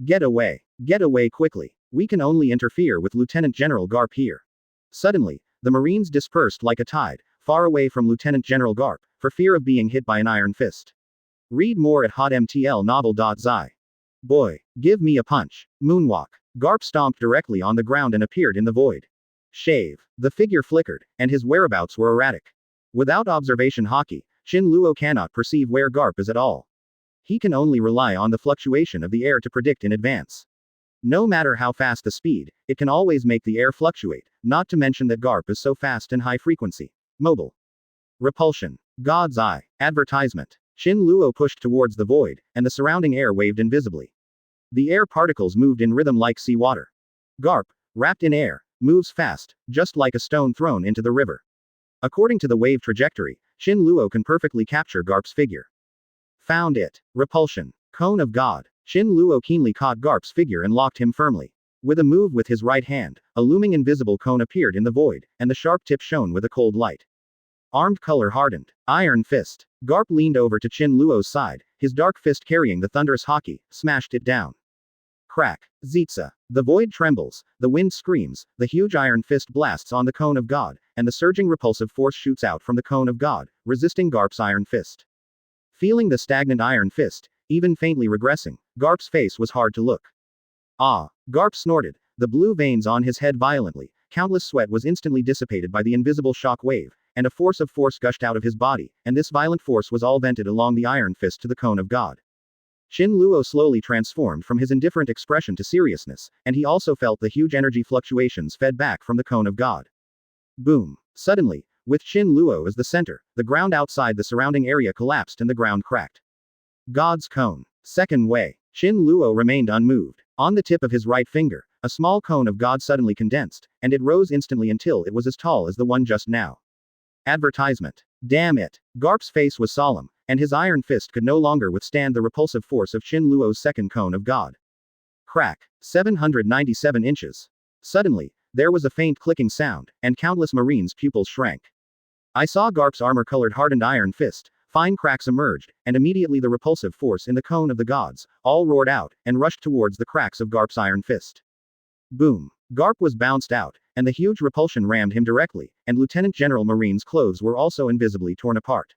Get away. Get away quickly. We can only interfere with Lieutenant General Garp here. Suddenly, the Marines dispersed like a tide, far away from Lieutenant General Garp, for fear of being hit by an iron fist. Read more at hotmtlnovel.zi. Boy, give me a punch. Moonwalk. Garp stomped directly on the ground and appeared in the void. Shave. The figure flickered, and his whereabouts were erratic. Without observation hockey, Shin Luo cannot perceive where Garp is at all. He can only rely on the fluctuation of the air to predict in advance. No matter how fast the speed, it can always make the air fluctuate, not to mention that Garp is so fast and high frequency. Mobile. Repulsion. God's eye. Advertisement. Shin Luo pushed towards the void, and the surrounding air waved invisibly. The air particles moved in rhythm like seawater. Garp, wrapped in air, moves fast, just like a stone thrown into the river. According to the wave trajectory, Shin Luo can perfectly capture Garp's figure. Found it. Repulsion. Cone of God. Shin Luo keenly caught Garp's figure and locked him firmly. With a move with his right hand, a looming invisible cone appeared in the void, and the sharp tip shone with a cold light. Armed color hardened. Iron fist. Garp leaned over to Shin Luo's side, his dark fist carrying the thunderous hockey, smashed it down. Crack. Zitsa. The void trembles, the wind screams, the huge iron fist blasts on the cone of God, and the surging repulsive force shoots out from the cone of God, resisting Garp's iron fist. Feeling the stagnant iron fist, even faintly regressing, Garp's face was hard to look. Ah! Garp snorted, the blue veins on his head violently, countless sweat was instantly dissipated by the invisible shock wave, and a force of force gushed out of his body, and this violent force was all vented along the iron fist to the cone of God. Shin Luo slowly transformed from his indifferent expression to seriousness, and he also felt the huge energy fluctuations fed back from the cone of God. Boom! Suddenly, with Shin Luo as the center, the ground outside the surrounding area collapsed and the ground cracked. God's cone. Second way. Shin Luo remained unmoved. On the tip of his right finger, a small cone of God suddenly condensed, and it rose instantly until it was as tall as the one just now. Advertisement. Damn it. Garp's face was solemn, and his iron fist could no longer withstand the repulsive force of Shin Luo's second cone of God. Crack. 797 inches. Suddenly, there was a faint clicking sound, and countless Marines' pupils shrank. I saw Garp's armor-colored hardened iron fist. Fine cracks emerged, and immediately the repulsive force in the cone of the gods, all roared out, and rushed towards the cracks of Garp's iron fist. Boom. Garp was bounced out, and the huge repulsion rammed him directly, and Lieutenant General Marine's clothes were also invisibly torn apart.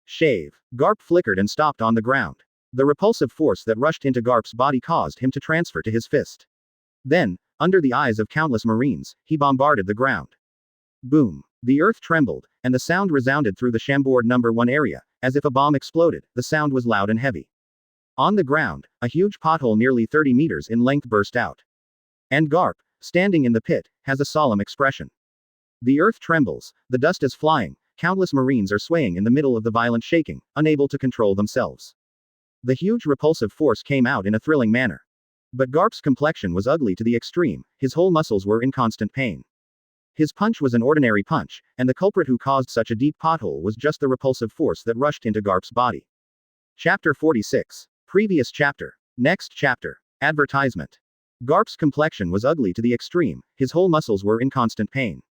Shave. Garp flickered and stopped on the ground. The repulsive force that rushed into Garp's body caused him to transfer to his fist. Then, under the eyes of countless Marines, he bombarded the ground. Boom. The earth trembled, and the sound resounded through the Chambord No. 1 area, as if a bomb exploded. The sound was loud and heavy. On the ground, a huge pothole nearly 30 meters in length burst out. And Garp, standing in the pit, has a solemn expression. The earth trembles, the dust is flying, countless Marines are swaying in the middle of the violent shaking, unable to control themselves. The huge repulsive force came out in a thrilling manner. But Garp's complexion was ugly to the extreme, his whole muscles were in constant pain. His punch was an ordinary punch, and the culprit who caused such a deep pothole was just the repulsive force that rushed into Garp's body. Chapter 46. Previous chapter. Next chapter. Advertisement. Garp's complexion was ugly to the extreme, his whole muscles were in constant pain.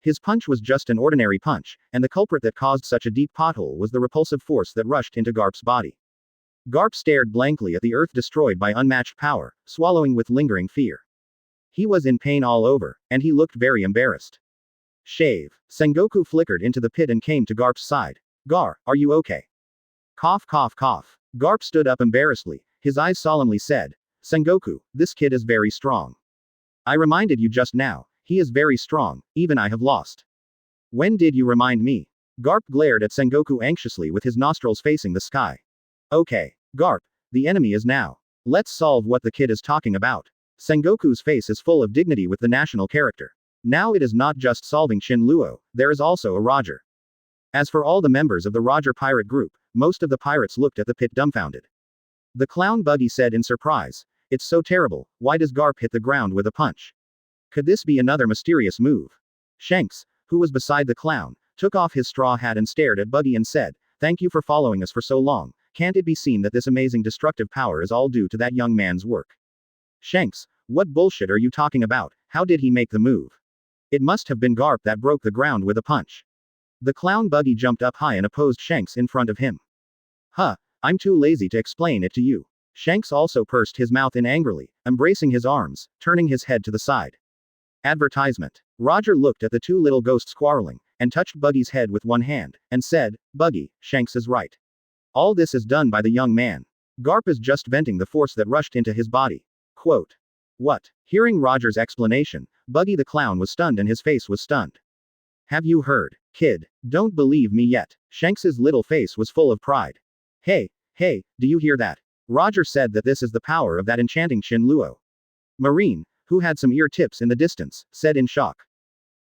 His punch was just an ordinary punch, and the culprit that caused such a deep pothole was the repulsive force that rushed into Garp's body. Garp stared blankly at the earth destroyed by unmatched power, swallowing with lingering fear. He was in pain all over, and he looked very embarrassed. Shave. Sengoku flickered into the pit and came to Garp's side. Gar, are you okay? Cough cough cough. Garp stood up embarrassedly, his eyes solemnly said, Sengoku, this kid is very strong. I reminded you just now, he is very strong, even I have lost. When did you remind me? Garp glared at Sengoku anxiously with his nostrils facing the sky. Okay, Garp, the enemy is now. Let's solve what the kid is talking about. Sengoku's face is full of dignity with the national character. Now it is not just solving Shin Luo, there is also a Roger. As for all the members of the Roger pirate group, most of the pirates looked at the pit dumbfounded. The clown Buggy said in surprise, it's so terrible, why does Garp hit the ground with a punch? Could this be another mysterious move? Shanks, who was beside the clown, took off his straw hat and stared at Buggy and said, thank you for following us for so long, can't it be seen that this amazing destructive power is all due to that young man's work? Shanks, what bullshit are you talking about, how did he make the move? It must have been Garp that broke the ground with a punch. The clown Buggy jumped up high and opposed Shanks in front of him. Huh, I'm too lazy to explain it to you. Shanks also pursed his mouth in angrily, embracing his arms, turning his head to the side. Advertisement. Roger looked at the two little ghosts quarreling, and touched Buggy's head with one hand, and said, Buggy, Shanks is right. All this is done by the young man. Garp is just venting the force that rushed into his body. Quote. What? Hearing Roger's explanation, Buggy the clown was stunned and his face was stunned. Have you heard, kid? Don't believe me yet. Shanks's little face was full of pride. Hey, do you hear that? Roger said that this is the power of that enchanting Shin Luo. Marine, who had some ear tips in the distance, said in shock.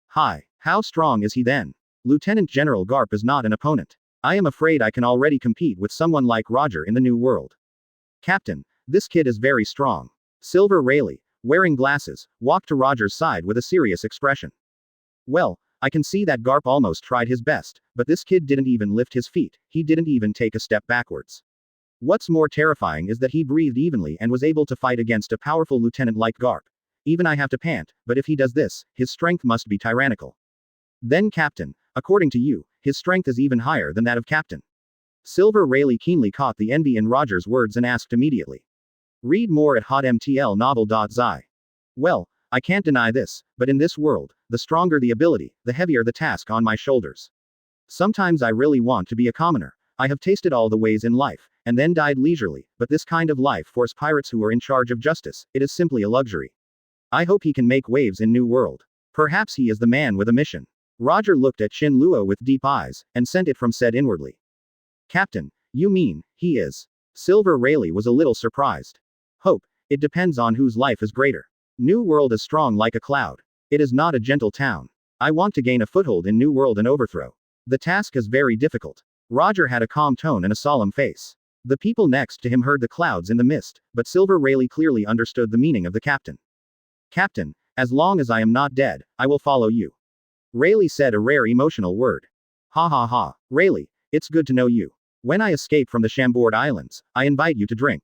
Hi, how strong is he then? Lieutenant General Garp is not an opponent. I am afraid I can already compete with someone like Roger in the New World. Captain, this kid is very strong. Silver Rayleigh, wearing glasses, walked to Roger's side with a serious expression. Well, I can see that Garp almost tried his best, but this kid didn't even lift his feet, he didn't even take a step backwards. What's more terrifying is that he breathed evenly and was able to fight against a powerful lieutenant like Garp. Even I have to pant, but if he does this, his strength must be tyrannical. Then Captain, according to you, his strength is even higher than that of Captain. Silver Rayleigh keenly caught the envy in Roger's words and asked immediately. Read more at hotmtlnovel.zi. Well, I can't deny this, but in this world, the stronger the ability, the heavier the task on my shoulders. Sometimes I really want to be a commoner. I have tasted all the ways in life, and then died leisurely, but this kind of life for pirates who are in charge of justice, it is simply a luxury. I hope he can make waves in New World. Perhaps he is the man with a mission. Roger looked at Shin Luo with deep eyes, and sent it from said inwardly. Captain, you mean, he is? Silver Rayleigh was a little surprised. Hope, it depends on whose life is greater. New World is strong like a cloud. It is not a gentle town. I want to gain a foothold in New World and overthrow. The task is very difficult. Roger had a calm tone and a solemn face. The people next to him heard the clouds in the mist, but Silver Rayleigh clearly understood the meaning of the captain. Captain, as long as I am not dead, I will follow you. Rayleigh said a rare emotional word. Ha ha ha, Rayleigh, it's good to know you. When I escape from the Chambord Islands, I invite you to drink.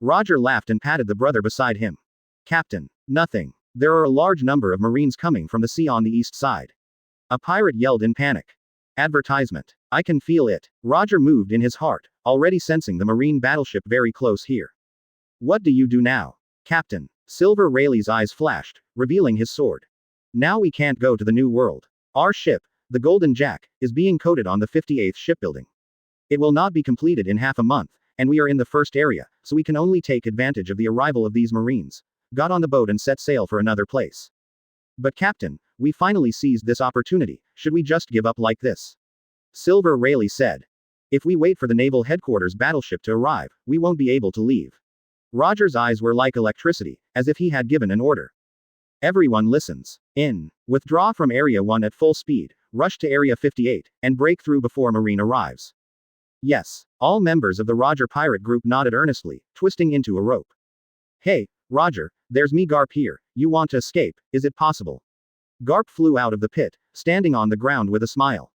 Roger laughed and patted the brother beside him. Captain, nothing. There are a large number of Marines coming from the sea on the east side. A pirate yelled in panic. Advertisement. I can feel it. Roger moved in his heart, already sensing the Marine battleship very close here. What do you do now? Captain. Silver Rayleigh's eyes flashed, revealing his sword. Now we can't go to the New World. Our ship, the Golden Jack, is being coated on the 58th shipbuilding. It will not be completed in half a month, and we are in the first area, so we can only take advantage of the arrival of these Marines. Got on the boat and set sail for another place. But Captain, we finally seized this opportunity, should we just give up like this? Silver Rayleigh said. If we wait for the Naval Headquarters battleship to arrive, we won't be able to leave. Roger's eyes were like electricity, as if he had given an order. Everyone listens. In. Withdraw from Area 1 at full speed, rush to Area 58, and break through before Marine arrives. Yes. All members of the Roger pirate group nodded earnestly, twisting into a rope. Hey, Roger, there's me Garp here, you want to escape, is it possible? Garp flew out of the pit, standing on the ground with a smile.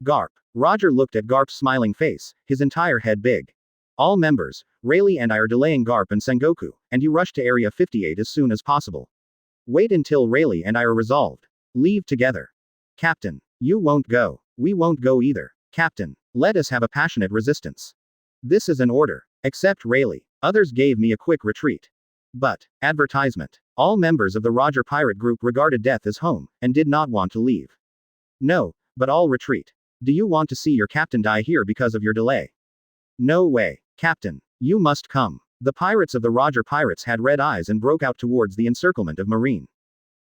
Garp. Roger looked at Garp's smiling face, his entire head big. All members, Rayleigh and I are delaying Garp and Sengoku, and you rush to Area 58 as soon as possible. Wait until Rayleigh and I are resolved. Leave together. Captain. You won't go. We won't go either. Captain. Let us have a passionate resistance. This is an order. Except Rayleigh. Others gave me a quick retreat. But, advertisement. All members of the Roger pirate group regarded death as home, and did not want to leave. No, but all retreat. Do you want to see your captain die here because of your delay? No way. Captain. You must come. The pirates of the Roger pirates had red eyes and broke out towards the encirclement of Marine.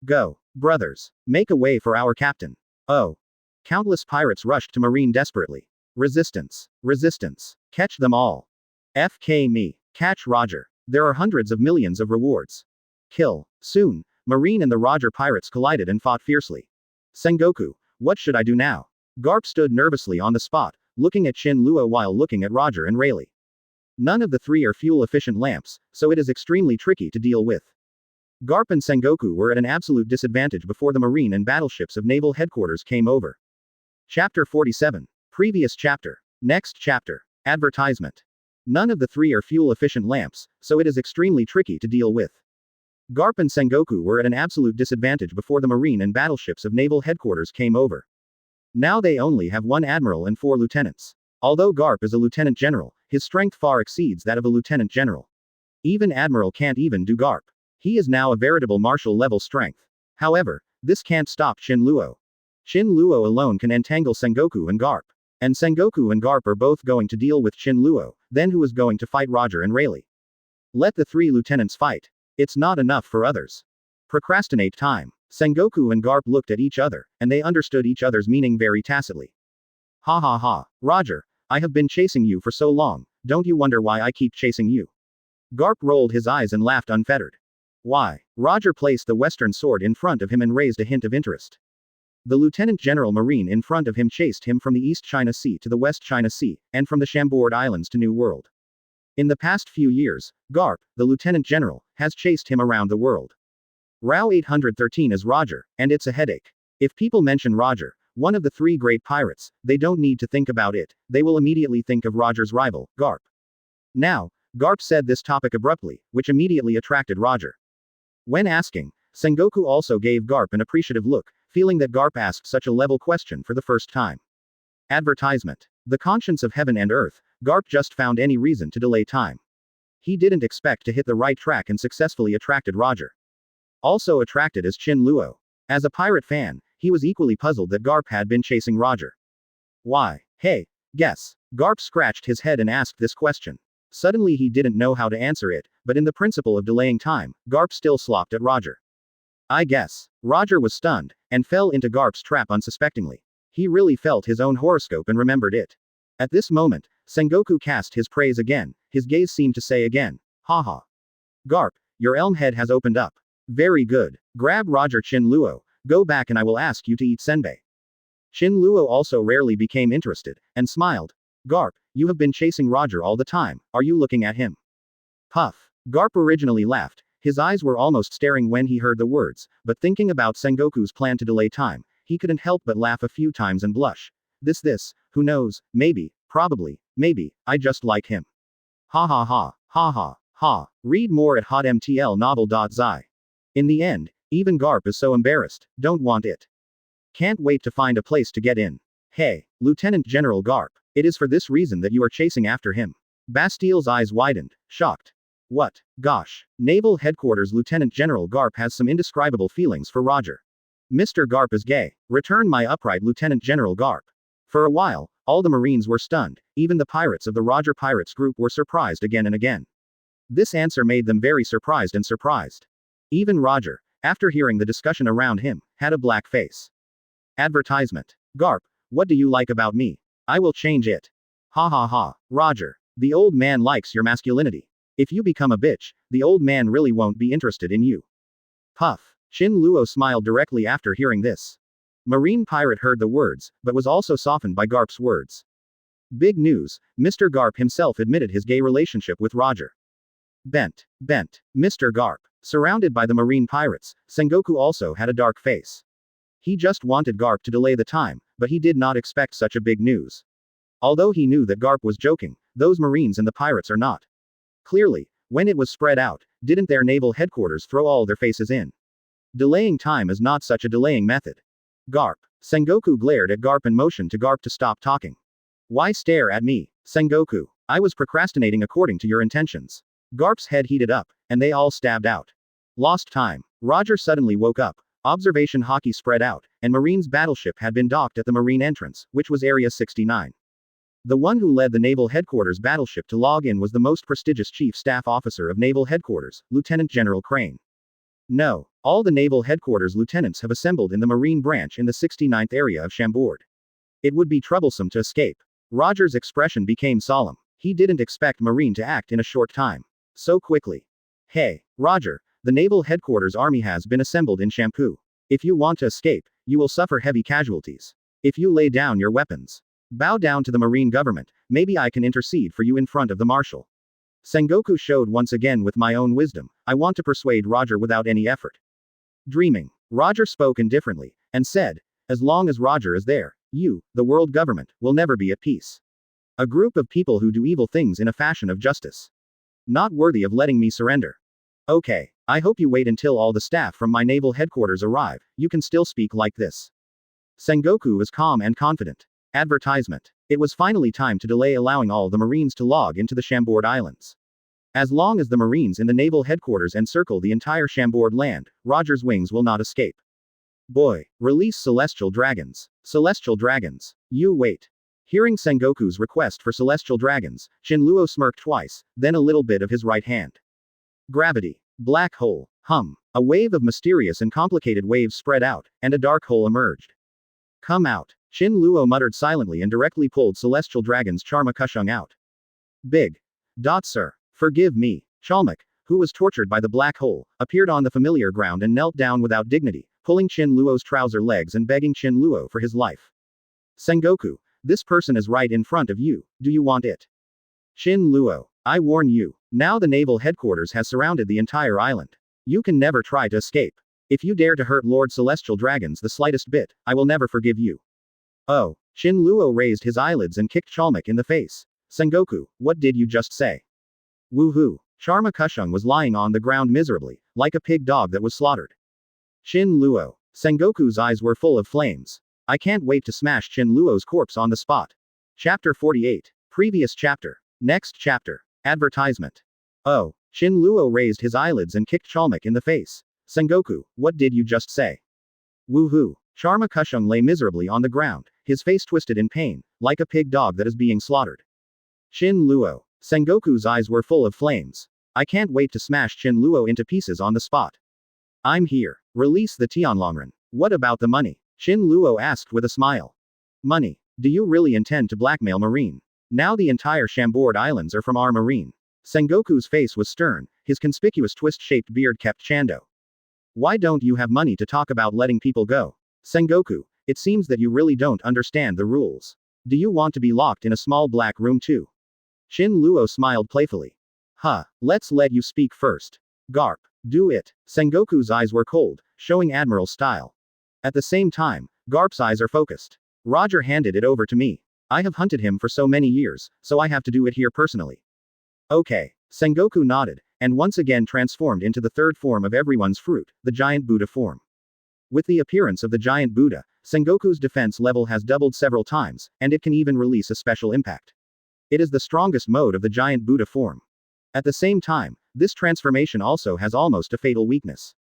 Go. Brothers. Make a way for our captain. Oh. Countless pirates rushed to Marine desperately. Resistance. Resistance. Catch them all. FK me. Catch Roger. There are hundreds of millions of rewards. Kill. Soon, Marine and the Roger pirates collided and fought fiercely. Sengoku, what should I do now? Garp stood nervously on the spot, looking at Shin Luo while looking at Roger and Rayleigh. None of the three are fuel-efficient lamps, so it is extremely tricky to deal with. Garp and Sengoku were at an absolute disadvantage before the Marine and battleships of Naval Headquarters came over. Chapter 47. Previous chapter. Next chapter. Advertisement. None of the three are fuel-efficient lamps, so it is extremely tricky to deal with. Garp and Sengoku were at an absolute disadvantage before the Marine and battleships of Naval Headquarters came over. Now they only have one admiral and 4 lieutenants. Although Garp is a lieutenant general, his strength far exceeds that of a lieutenant general. Even admiral can't even do Garp. He is now a veritable marshal-level strength. However, this can't stop Shin Luo. Shin Luo alone can entangle Sengoku and Garp. And Sengoku and Garp are both going to deal with Shin Luo, then who is going to fight Roger and Rayleigh? Let the 3 lieutenants fight. It's not enough for others. Procrastinate time. Sengoku and Garp looked at each other, and they understood each other's meaning very tacitly. Ha ha ha. Roger, I have been chasing you for so long, don't you wonder why I keep chasing you? Garp rolled his eyes and laughed unfettered. Why? Roger placed the western sword in front of him and raised a hint of interest. The Lieutenant General Marine in front of him chased him from the East China Sea to the West China Sea, and from the Chambord Islands to New World. In the past few years, Garp, the Lieutenant General, has chased him around the world. Rao 813 is Roger, and it's a headache. If people mention Roger, one of the 3 great pirates, they don't need to think about it, they will immediately think of Roger's rival, Garp. Now, Garp said this topic abruptly, which immediately attracted Roger. When asking, Sengoku also gave Garp an appreciative look, feeling that Garp asked such a level question for the first time. Advertisement. The conscience of heaven and earth, Garp just found any reason to delay time. He didn't expect to hit the right track and successfully attracted Roger. Also attracted is Shin Luo. As a pirate fan, he was equally puzzled that Garp had been chasing Roger. Why? Hey, guess. Garp scratched his head and asked this question. Suddenly he didn't know how to answer it, but in the principle of delaying time, Garp still slopped at Roger. I guess. Roger was stunned, and fell into Garp's trap unsuspectingly. He really felt his own horoscope and remembered it. At this moment, Sengoku cast his praise again, his gaze seemed to say again, haha. Garp, your elm head has opened up. Very good. Grab Roger Shin Luo, go back and I will ask you to eat senbei. Shin Luo also rarely became interested, and smiled. Garp, you have been chasing Roger all the time, are you looking at him? Puff. Garp originally laughed, his eyes were almost staring when he heard the words, but thinking about Sengoku's plan to delay time, he couldn't help but laugh a few times and blush. This, who knows, maybe, probably, maybe, I just like him. Ha ha ha, ha ha, ha. Read more at hotmtlnovel.zi. In the end, even Garp is so embarrassed, don't want it. Can't wait to find a place to get in. Hey, Lieutenant General Garp, it is for this reason that you are chasing after him. Bastile's eyes widened, shocked. What? Gosh. Naval Headquarters Lieutenant General Garp has some indescribable feelings for Roger. Mr. Garp is gay. Return my upright Lieutenant General Garp. For a while, all the Marines were stunned, even the pirates of the Roger Pirates group were surprised again and again. This answer made them very surprised and surprised. Even Roger, after hearing the discussion around him, had a black face. Advertisement. Garp, what do you like about me? I will change it. Ha ha ha. Roger. The old man likes your masculinity. If you become a bitch, the old man really won't be interested in you. Puff. Shin Luo smiled directly after hearing this. Marine Pirate heard the words, but was also softened by Garp's words. Big news, Mr. Garp himself admitted his gay relationship with Roger. Bent. Mr. Garp. Surrounded by the Marine Pirates, Sengoku also had a dark face. He just wanted Garp to delay the time, but he did not expect such a big news. Although he knew that Garp was joking, those Marines and the pirates are not. Clearly, when it was spread out, didn't their naval headquarters throw all their faces in? Delaying time is not such a delaying method. Garp. Sengoku glared at Garp and motioned to Garp to stop talking. Why stare at me, Sengoku? I was procrastinating according to your intentions. Garp's head heated up, and they all stabbed out. Lost time. Roger suddenly woke up. Observation hockey spread out, and Marine's battleship had been docked at the Marine entrance, which was Area 69. The one who led the Naval Headquarters battleship to log in was the most prestigious Chief Staff Officer of Naval Headquarters, Lieutenant General Crane. No, all the Naval Headquarters lieutenants have assembled in the Marine branch in the 69th area of Chambord. It would be troublesome to escape. Roger's expression became solemn. He didn't expect Marine to act in a short time. So quickly. Hey, Roger, the Naval Headquarters army has been assembled in Shampoo. If you want to escape, you will suffer heavy casualties. If you lay down your weapons, bow down to the Marine government, maybe I can intercede for you in front of the Marshal. Sengoku showed once again with my own wisdom, I want to persuade Roger without any effort. Dreaming. Roger spoke indifferently, and said, as long as Roger is there, you, the world government, will never be at peace. A group of people who do evil things in a fashion of justice. Not worthy of letting me surrender. Okay, I hope you wait until all the staff from my naval headquarters arrive, you can still speak like this. Sengoku is calm and confident. Advertisement. It was finally time to delay allowing all the Marines to log into the Chambord Islands. As long as the Marines in the naval headquarters encircle the entire Chambord land, Roger's wings will not escape. Boy, release Celestial Dragons. Celestial Dragons. You wait. Hearing Sengoku's request for Celestial Dragons, Shinluo smirked twice, then a little bit of his right hand. Gravity. Black hole. Hum. A wave of mysterious and complicated waves spread out, and a dark hole emerged. Come out. Shin Luo muttered silently and directly pulled Celestial Dragon's Charma Kushung out. Big. Sir. Forgive me. Chalmuk, who was tortured by the black hole, appeared on the familiar ground and knelt down without dignity, pulling Shin Luo's trouser legs and begging Shin Luo for his life. Sengoku, this person is right in front of you, do you want it? Shin Luo, I warn you, now the naval headquarters has surrounded the entire island. You can never try to escape. If you dare to hurt Lord Celestial Dragons the slightest bit, I will never forgive you. Oh, Shin Luo raised his eyelids and kicked Chalmuk in the face. Sengoku, what did you just say? Woohoo. Charma Kushung was lying on the ground miserably, like a pig dog that was slaughtered. Shin Luo. Sengoku's eyes were full of flames. I can't wait to smash Shin Luo's corpse on the spot. Chapter 48. Previous chapter. Next chapter. Advertisement. Oh. Shin Luo raised his eyelids and kicked Chalmuk in the face. Sengoku, what did you just say? Woohoo. Charma Kushung lay miserably on the ground, his face twisted in pain, like a pig dog that is being slaughtered. Shin Luo. Sengoku's eyes were full of flames. I can't wait to smash Shin Luo into pieces on the spot. I'm here. Release the Tianlongren. What about the money? Shin Luo asked with a smile. Money. Do you really intend to blackmail Marine? Now the entire Chambord Islands are from our Marine. Sengoku's face was stern, his conspicuous twist-shaped beard kept Chando. Why don't you have money to talk about letting people go? Sengoku, it seems that you really don't understand the rules. Do you want to be locked in a small black room too? Shin Luo smiled playfully. Huh, let's let you speak first. Garp. Do it. Sengoku's eyes were cold, showing Admiral style. At the same time, Garp's eyes are focused. Roger handed it over to me. I have hunted him for so many years, so I have to do it here personally. Okay. Sengoku nodded, and once again transformed into the third form of everyone's fruit, the giant Buddha form. With the appearance of the giant Buddha, Sengoku's defense level has doubled several times, and it can even release a special impact. It is the strongest mode of the giant Buddha form. At the same time, this transformation also has almost a fatal weakness.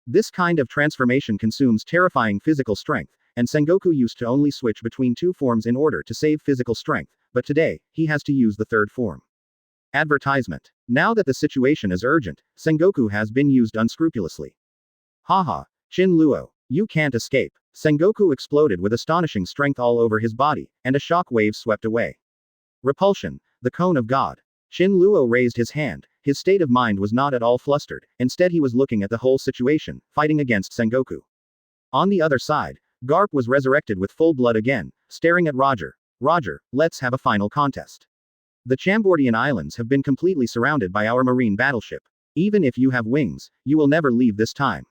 This kind of transformation consumes terrifying physical strength, and Sengoku used to only switch between two forms in order to save physical strength, but today, he has to use the third form. Advertisement. Now that the situation is urgent, Sengoku has been used unscrupulously. Haha, Shin Luo, you can't escape. Sengoku exploded with astonishing strength all over his body, and a shock wave swept away. Repulsion, the cone of God. Shin Luo raised his hand. His state of mind was not at all flustered, instead he was looking at the whole situation, fighting against Sengoku. On the other side, Garp was resurrected with full blood again, staring at Roger. Roger, let's have a final contest. The Chambordian Islands have been completely surrounded by our marine battleship. Even if you have wings, you will never leave this time.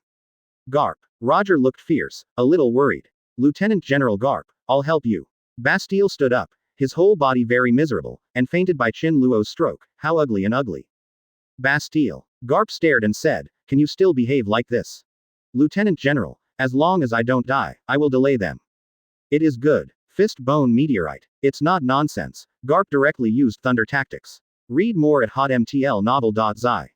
Garp. Roger looked fierce, a little worried. Lieutenant General Garp, I'll help you. Bastille stood up, his whole body very miserable, and fainted by Shin Luo's stroke. How ugly and ugly. Bastille. Garp stared and said, can you still behave like this? Lieutenant General, as long as I don't die, I will delay them. It is good. Fist bone meteorite. It's not nonsense. Garp directly used thunder tactics. Read more at hotmtlnovel.zi.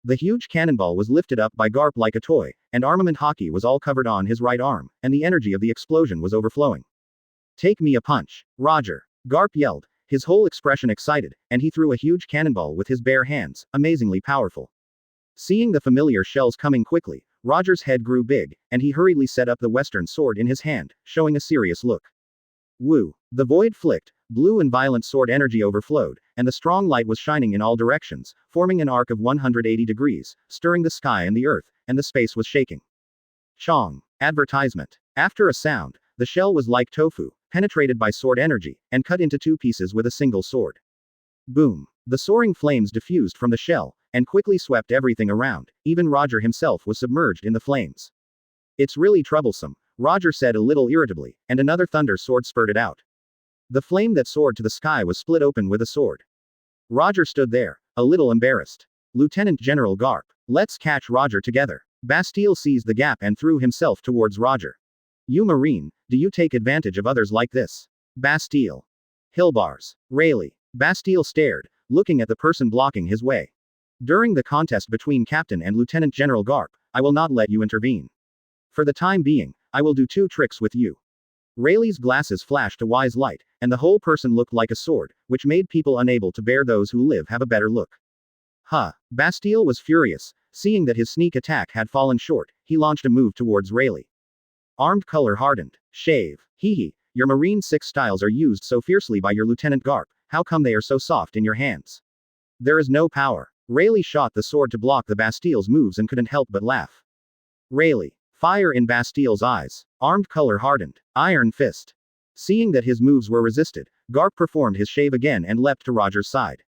The huge cannonball was lifted up by Garp like a toy, and armament hockey was all covered on his right arm, and the energy of the explosion was overflowing. Take me a punch. Roger. Garp yelled, his whole expression excited, and he threw a huge cannonball with his bare hands, amazingly powerful. Seeing the familiar shells coming quickly, Roger's head grew big, and he hurriedly set up the western sword in his hand, showing a serious look. Woo! The void flicked, blue and violent sword energy overflowed, and the strong light was shining in all directions, forming an arc of 180 degrees, stirring the sky and the earth, and the space was shaking. Chong. Advertisement. After a sound, the shell was like tofu, penetrated by sword energy, and cut into two pieces with a single sword. Boom. The soaring flames diffused from the shell, and quickly swept everything around, even Roger himself was submerged in the flames. It's really troublesome, Roger said a little irritably, and another thunder sword spurted out. The flame that soared to the sky was split open with a sword. Roger stood there, a little embarrassed. Lieutenant General Garp, let's catch Roger together. Bastille seized the gap and threw himself towards Roger. You Marine, do you take advantage of others like this? Bastille. Hillbars. Rayleigh. Bastille stared, looking at the person blocking his way. During the contest between Captain and Lieutenant General Garp, I will not let you intervene. For the time being, I will do two tricks with you. Rayleigh's glasses flashed a wise light, and the whole person looked like a sword, which made people unable to bear those who live have a better look. Huh. Bastille was furious, seeing that his sneak attack had fallen short, he launched a move towards Rayleigh. Armed color hardened. Shave. Hee, your Marine 6 styles are used so fiercely by your Lieutenant Garp, how come they are so soft in your hands? There is no power. Rayleigh shot the sword to block the Bastille's moves and couldn't help but laugh. Rayleigh. Fire in Bastille's eyes. Armed color hardened. Iron fist. Seeing that his moves were resisted, Garp performed his shave again and leapt to Roger's side.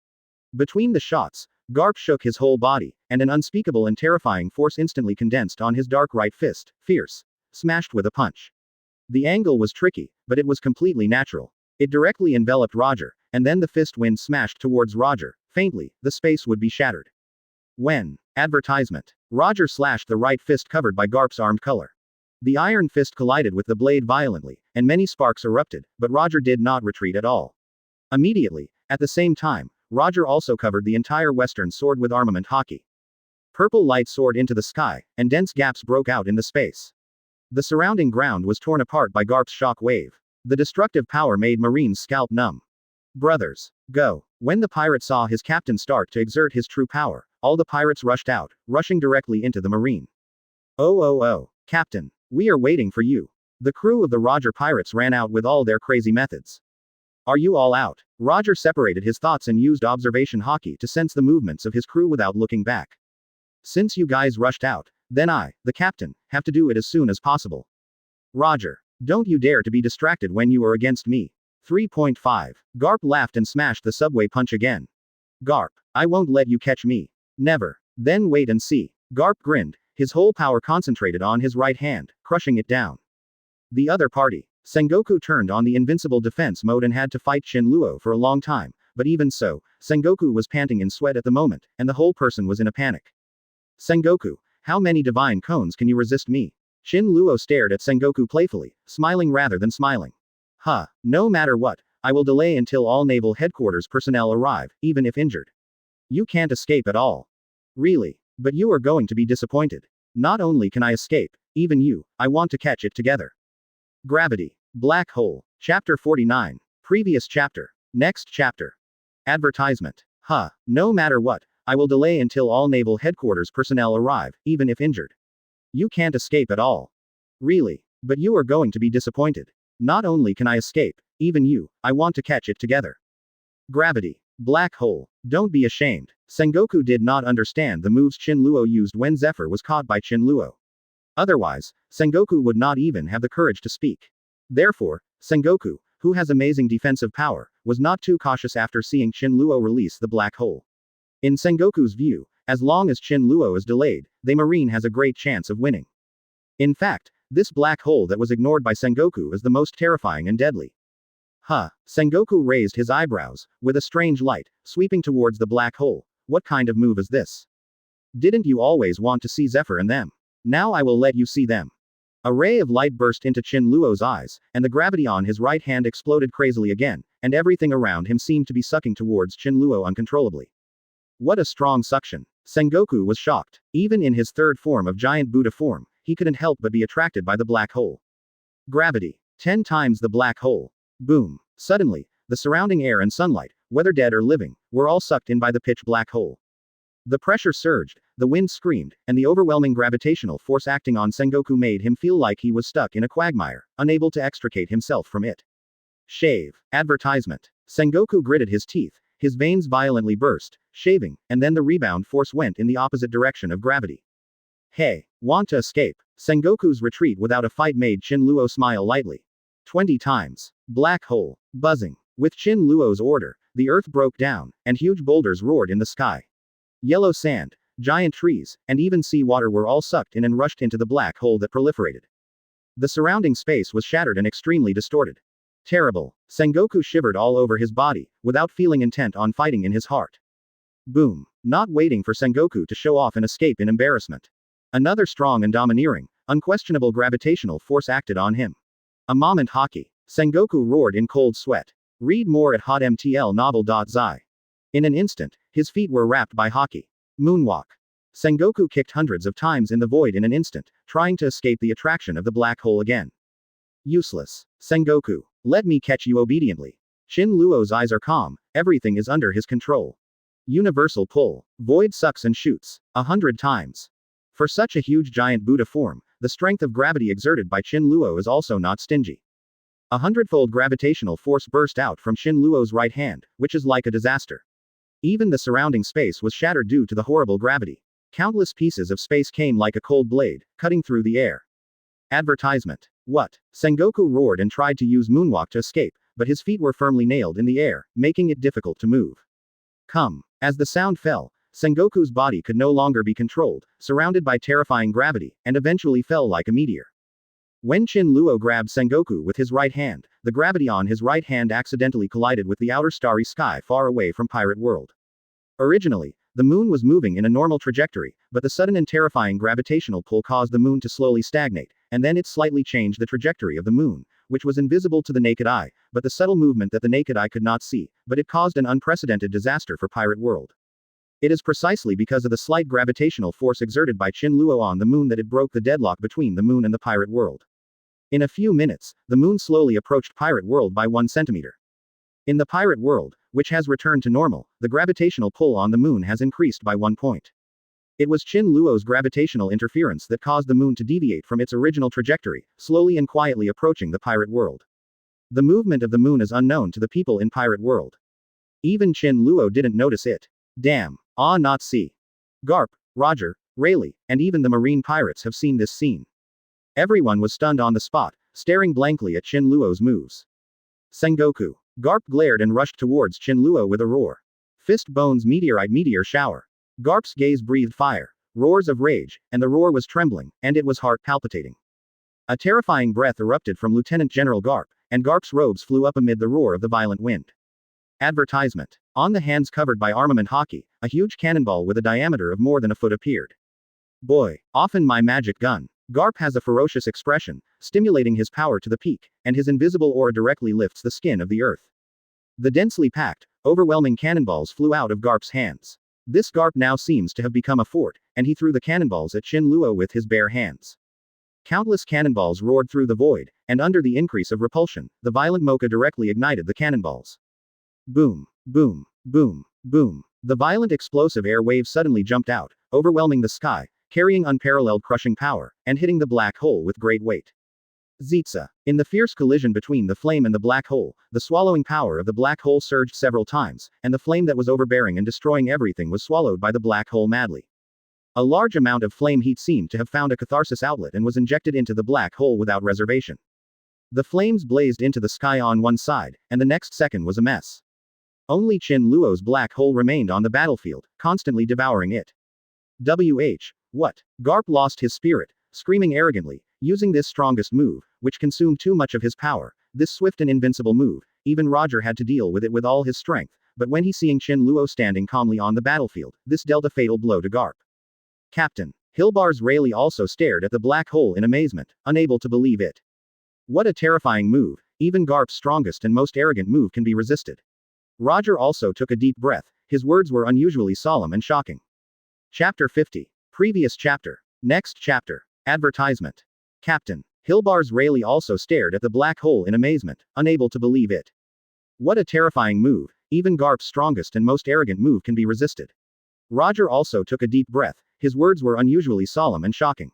Between the shots, Garp shook his whole body, and an unspeakable and terrifying force instantly condensed on his dark right fist, fierce. Smashed with a punch. The angle was tricky, but it was completely natural. It directly enveloped Roger, and then the fist wind smashed towards Roger, faintly, the space would be shattered. When. Advertisement. Roger slashed the right fist covered by Garp's armed color. The iron fist collided with the blade violently, and many sparks erupted, but Roger did not retreat at all. Immediately, at the same time, Roger also covered the entire western sword with armament hockey. Purple light soared into the sky, and dense gaps broke out in the space. The surrounding ground was torn apart by Garp's shock wave. The destructive power made Marine's scalp numb. Brothers, go. When the pirate saw his captain start to exert his true power, all the pirates rushed out, rushing directly into the Marine. Oh, Captain. We are waiting for you. The crew of the Roger pirates ran out with all their crazy methods. Are you all out? Roger separated his thoughts and used observation hockey to sense the movements of his crew without looking back. Since you guys rushed out, then I, the captain, have to do it as soon as possible. Roger. Don't you dare to be distracted when you are against me. 3.5. Garp laughed and smashed the subway punch again. Garp. I won't let you catch me. Never. Then wait and see. Garp grinned, his whole power concentrated on his right hand, crushing it down. The other party. Sengoku turned on the invincible defense mode and had to fight Shin Luo for a long time, but even so, Sengoku was panting in sweat at the moment, and the whole person was in a panic. Sengoku, how many divine cones can you resist me? Shin Luo stared at Sengoku playfully, smiling rather than smiling. Huh, no matter what, I will delay until all naval headquarters personnel arrive, even if injured. You can't escape at all. Really. But you are going to be disappointed. Not only can I escape, even you, I want to catch it together. Gravity. Black hole. Chapter 49. Previous chapter. Next chapter. Advertisement. No matter what, I will delay until all Naval Headquarters personnel arrive, even if injured. You can't escape at all. Really. But you are going to be disappointed. Not only can I escape, even you, I want to catch it together. Gravity. Black hole. Don't be ashamed. Sengoku did not understand the moves Qin Luo used when Zephyr was caught by Qin Luo. Otherwise, Sengoku would not even have the courage to speak. Therefore, Sengoku, who has amazing defensive power, was not too cautious after seeing Qin Luo release the black hole. In Sengoku's view, as long as Qin Luo is delayed, the Marine has a great chance of winning. In fact, this black hole that was ignored by Sengoku is the most terrifying and deadly. Sengoku raised his eyebrows, with a strange light, sweeping towards the black hole. What kind of move is this? Didn't you always want to see Zephyr and them? Now I will let you see them. A ray of light burst into Qin Luo's eyes, and the gravity on his right hand exploded crazily again, and everything around him seemed to be sucking towards Qin Luo uncontrollably. What a strong suction. Sengoku was shocked. Even in his third form of giant Buddha form, he couldn't help but be attracted by the black hole. Gravity. 10 times the black hole. Boom. Suddenly, the surrounding air and sunlight, whether dead or living, were all sucked in by the pitch black hole. The pressure surged, the wind screamed, and the overwhelming gravitational force acting on Sengoku made him feel like he was stuck in a quagmire, unable to extricate himself from it. Shave. Advertisement. Sengoku gritted his teeth, his veins violently burst, shaving, and then the rebound force went in the opposite direction of gravity. Hey, want to escape? Sengoku's retreat without a fight made Qin Luo smile lightly. 20 times. Black hole. Buzzing. With Qin Luo's order, the earth broke down, and huge boulders roared in the sky. Yellow sand, giant trees, and even sea water were all sucked in and rushed into the black hole that proliferated. The surrounding space was shattered and extremely distorted. Terrible. Sengoku shivered all over his body, without feeling intent on fighting in his heart. Boom. Not waiting for Sengoku to show off and escape in embarrassment. Another strong and domineering, unquestionable gravitational force acted on him. A moment Haki. Sengoku roared in cold sweat. Read more at hotmtlnovel.zi. In an instant, his feet were wrapped by Haki. Moonwalk. Sengoku kicked hundreds of times in the void in an instant, trying to escape the attraction of the black hole again. Useless. Sengoku. Let me catch you obediently. Qin Luo's eyes are calm, everything is under his control. Universal pull. Void sucks and shoots. 100 times. For such a huge giant Buddha form, the strength of gravity exerted by Qin Luo is also not stingy. 100-fold gravitational force burst out from Qin Luo's right hand, which is like a disaster. Even the surrounding space was shattered due to the horrible gravity. Countless pieces of space came like a cold blade, cutting through the air. Advertisement. What? Sengoku roared and tried to use Moonwalk to escape, but his feet were firmly nailed in the air, making it difficult to move. Come. As the sound fell, Sengoku's body could no longer be controlled, surrounded by terrifying gravity, and eventually fell like a meteor. When Qin Luo grabbed Sengoku with his right hand, the gravity on his right hand accidentally collided with the outer starry sky far away from Pirate World. Originally, the moon was moving in a normal trajectory, but the sudden and terrifying gravitational pull caused the moon to slowly stagnate, and then it slightly changed the trajectory of the moon, which was invisible to the naked eye, but the subtle movement that the naked eye could not see, but it caused an unprecedented disaster for Pirate World. It is precisely because of the slight gravitational force exerted by Qin Luo on the moon that it broke the deadlock between the moon and the Pirate World. In a few minutes, the moon slowly approached Pirate World by 1 centimeter. In the Pirate World, which has returned to normal, the gravitational pull on the moon has increased by 1 point. It was Qin Luo's gravitational interference that caused the moon to deviate from its original trajectory, slowly and quietly approaching the Pirate World. The movement of the moon is unknown to the people in Pirate World. Even Qin Luo didn't notice it. Damn. Not see. Garp, Roger, Rayleigh, and even the marine pirates have seen this scene. Everyone was stunned on the spot, staring blankly at Qin Luo's moves. Sengoku. Garp glared and rushed towards Qin Luo with a roar. Fist bones meteorite meteor shower. Garp's gaze breathed fire, roars of rage, and the roar was trembling, and it was heart palpitating. A terrifying breath erupted from Lieutenant General Garp, and Garp's robes flew up amid the roar of the violent wind. Advertisement. On the hands covered by armament Haki, a huge cannonball with a diameter of more than a foot appeared. Boy, often my magic gun. Garp has a ferocious expression, stimulating his power to the peak, and his invisible aura directly lifts the skin of the earth. The densely packed, overwhelming cannonballs flew out of Garp's hands. This Garp now seems to have become a fort, and he threw the cannonballs at Qin Luo with his bare hands. Countless cannonballs roared through the void, and under the increase of repulsion, the violent Mocha directly ignited the cannonballs. Boom, boom, boom, boom. The violent explosive air wave suddenly jumped out, overwhelming the sky, carrying unparalleled crushing power, and hitting the black hole with great weight. Zitza. In the fierce collision between the flame and the black hole, the swallowing power of the black hole surged several times, and the flame that was overbearing and destroying everything was swallowed by the black hole madly. A large amount of flame heat seemed to have found a catharsis outlet and was injected into the black hole without reservation. The flames blazed into the sky on one side, and the next second was a mess. Only Qin Luo's black hole remained on the battlefield, constantly devouring it. What? Garp lost his spirit, screaming arrogantly, using this strongest move, which consumed too much of his power, this swift and invincible move, even Roger had to deal with it with all his strength, but when he seeing Qin Luo standing calmly on the battlefield, this dealt a fatal blow to Garp. Captain Hilbars Rayleigh also stared at the black hole in amazement, unable to believe it. What a terrifying move, even Garp's strongest and most arrogant move can be resisted. Roger also took a deep breath, his words were unusually solemn and shocking. Chapter 50. Previous chapter. Next chapter. Advertisement. Captain Hilbars Rayleigh also stared at the black hole in amazement, unable to believe it. What a terrifying move, even Garp's strongest and most arrogant move can be resisted. Roger also took a deep breath, his words were unusually solemn and shocking.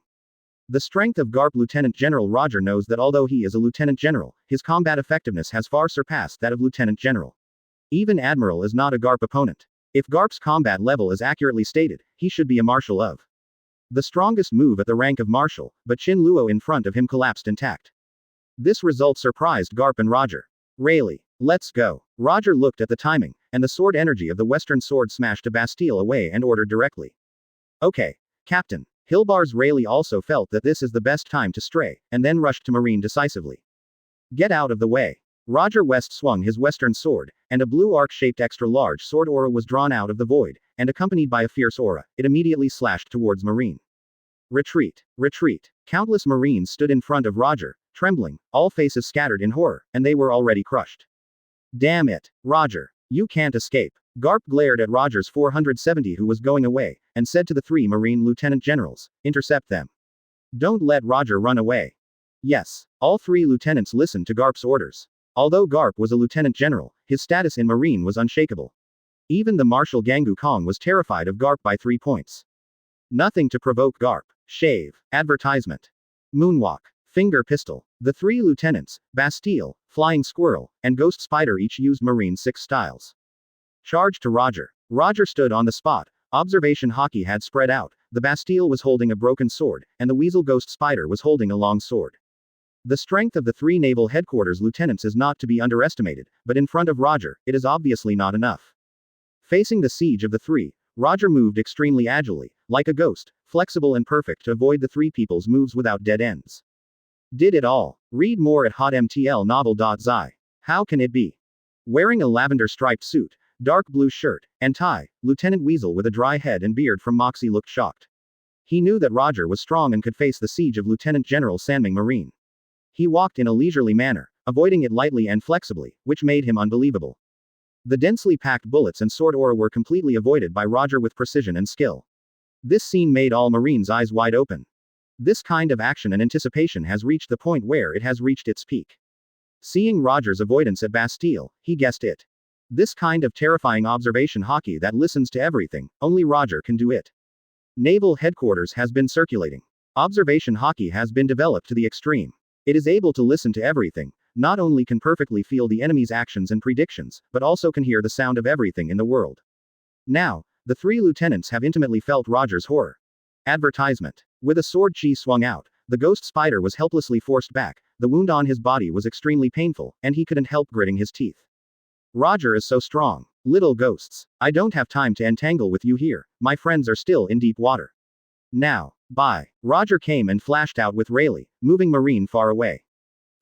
The strength of Garp. Lieutenant General Roger knows that although he is a Lieutenant General, his combat effectiveness has far surpassed that of Lieutenant General. Even Admiral is not a Garp opponent. If Garp's combat level is accurately stated, he should be a Marshal of the strongest move at the rank of Marshal, but Qin Luo in front of him collapsed intact. This result surprised Garp and Roger. Rayleigh, let's go. Roger looked at the timing, and the sword energy of the Western sword smashed a Bastille away and ordered directly. Okay, Captain. Hilbars Rayleigh also felt that this is the best time to stray, and then rushed to Marine decisively. Get out of the way. Roger West swung his Western sword, and a blue arc-shaped extra-large sword aura was drawn out of the void, and accompanied by a fierce aura, it immediately slashed towards Marine. Retreat! Retreat! Countless Marines stood in front of Roger, trembling, all faces scattered in horror, and they were already crushed. Damn it, Roger! You can't escape. Garp glared at Roger's 470 who was going away, and said to the 3 Marine Lieutenant Generals, intercept them. Don't let Roger run away. Yes, all 3 lieutenants listened to Garp's orders. Although Garp was a lieutenant general, his status in Marine was unshakable. Even the Marshal Gangu Kong was terrified of Garp by 3 points. Nothing to provoke Garp. Shave. Advertisement. Moonwalk. Finger pistol. The 3 lieutenants, Bastille, Flying Squirrel, and Ghost Spider each used Marine 6 styles. Charge to Roger. Roger stood on the spot. Observation hockey had spread out, the Bastille was holding a broken sword, and the Weasel Ghost Spider was holding a long sword. The strength of the 3 naval headquarters lieutenants is not to be underestimated, but in front of Roger, it is obviously not enough. Facing the siege of the 3, Roger moved extremely agilely, like a ghost, flexible and perfect to avoid the 3 people's moves without dead ends. Did it all. Read more at hotmtlnovel.zi. How can it be? Wearing a lavender striped suit, dark blue shirt, and tie, Lieutenant Weasel with a dry head and beard from Moxie looked shocked. He knew that Roger was strong and could face the siege of Lieutenant General Sanming Marine. He walked in a leisurely manner, avoiding it lightly and flexibly, which made him unbelievable. The densely packed bullets and sword aura were completely avoided by Roger with precision and skill. This scene made all Marines' eyes wide open. This kind of action and anticipation has reached the point where it has reached its peak. Seeing Roger's avoidance at Bastille, he guessed it. This kind of terrifying observation hockey that listens to everything, only Roger can do it. Naval headquarters has been circulating. Observation hockey has been developed to the extreme. It is able to listen to everything, not only can perfectly feel the enemy's actions and predictions, but also can hear the sound of everything in the world. Now, the 3 lieutenants have intimately felt Roger's horror. Advertisement. With a sword chi swung out, the Ghost Spider was helplessly forced back, the wound on his body was extremely painful, and he couldn't help gritting his teeth. Roger is so strong. Little ghosts. I don't have time to entangle with you here, my friends are still in deep water. Now. Bye. Roger came and flashed out with Rayleigh, moving Marine far away.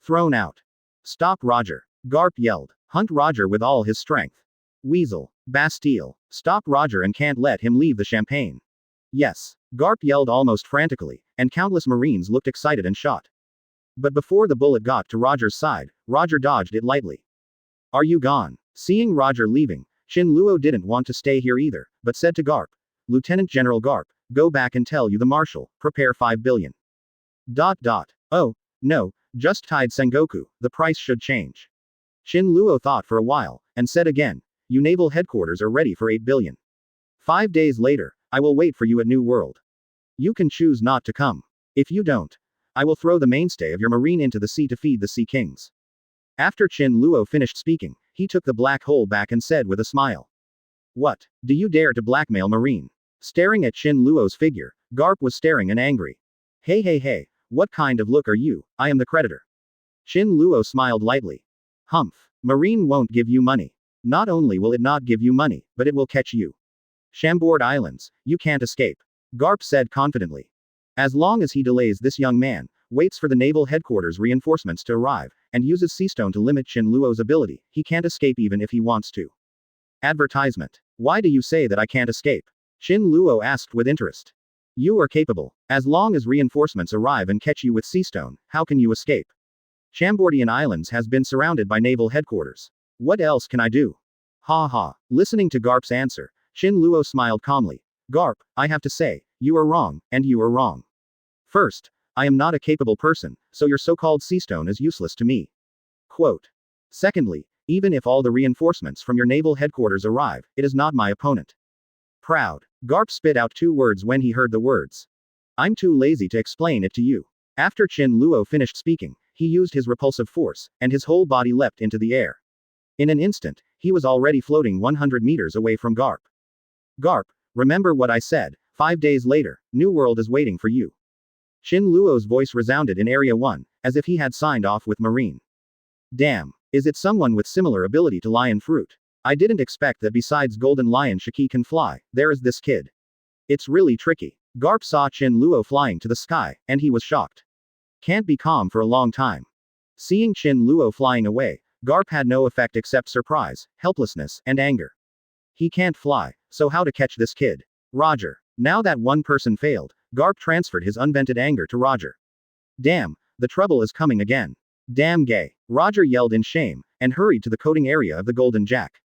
Thrown out. Stop Roger. Garp yelled. Hunt Roger with all his strength. Weasel. Bastille. Stop Roger and can't let him leave the champagne. Yes. Garp yelled almost frantically, and countless Marines looked excited and shot. But before the bullet got to Roger's side, Roger dodged it lightly. Are you gone? Seeing Roger leaving, Qin Luo didn't want to stay here either, but said to Garp, Lieutenant General Garp, go back and tell you the Marshal, prepare 5 billion. Oh, no, just tied Sengoku, the price should change. Shin Luo thought for a while, and said again, you naval headquarters are ready for 8 billion. 5 days later, I will wait for you at New World. You can choose not to come. If you don't, I will throw the mainstay of your marine into the sea to feed the Sea Kings. After Shin Luo finished speaking, he took the black hole back and said with a smile. What? Do you dare to blackmail Marine? Staring at Shin Luo's figure, Garp was staring and angry. Hey, what kind of look are you? I am the creditor. Shin Luo smiled lightly. Humph. Marine won't give you money. Not only will it not give you money, but it will catch you. Chambord Islands, you can't escape. Garp said confidently. As long as he delays this young man, waits for the naval headquarters reinforcements to arrive, and uses Seastone to limit Shin Luo's ability, he can't escape even if he wants to. Advertisement. Why do you say that I can't escape? Shin Luo asked with interest. You are capable. As long as reinforcements arrive and catch you with Seastone, how can you escape? Chambordian Islands has been surrounded by naval headquarters. What else can I do? Ha ha. Listening to Garp's answer, Shin Luo smiled calmly. Garp, I have to say, you are wrong, and you are wrong. First, I am not a capable person, so your so-called Seastone is useless to me. Quote. Secondly, even if all the reinforcements from your naval headquarters arrive, it is not my opponent. Proud. Garp spit out 2 words when he heard the words. I'm too lazy to explain it to you. After Shin Luo finished speaking, he used his repulsive force, and his whole body leapt into the air. In an instant, he was already floating 100 meters away from Garp. Garp, remember what I said, 5 days later, New World is waiting for you. Shin Luo's voice resounded in Area 1, as if he had signed off with Marine. Damn, is it someone with similar ability to Lion Fruit? I didn't expect that besides Golden Lion Shiki can fly, there is this kid. It's really tricky. Garp saw Shin Luo flying to the sky, and he was shocked. Can't be calm for a long time. Seeing Shin Luo flying away, Garp had no effect except surprise, helplessness, and anger. He can't fly, so how to catch this kid? Roger. Now that one person failed, Garp transferred his unvented anger to Roger. Damn, the trouble is coming again. Damn gay. Roger yelled in shame, and hurried to the coding area of the Golden Jack.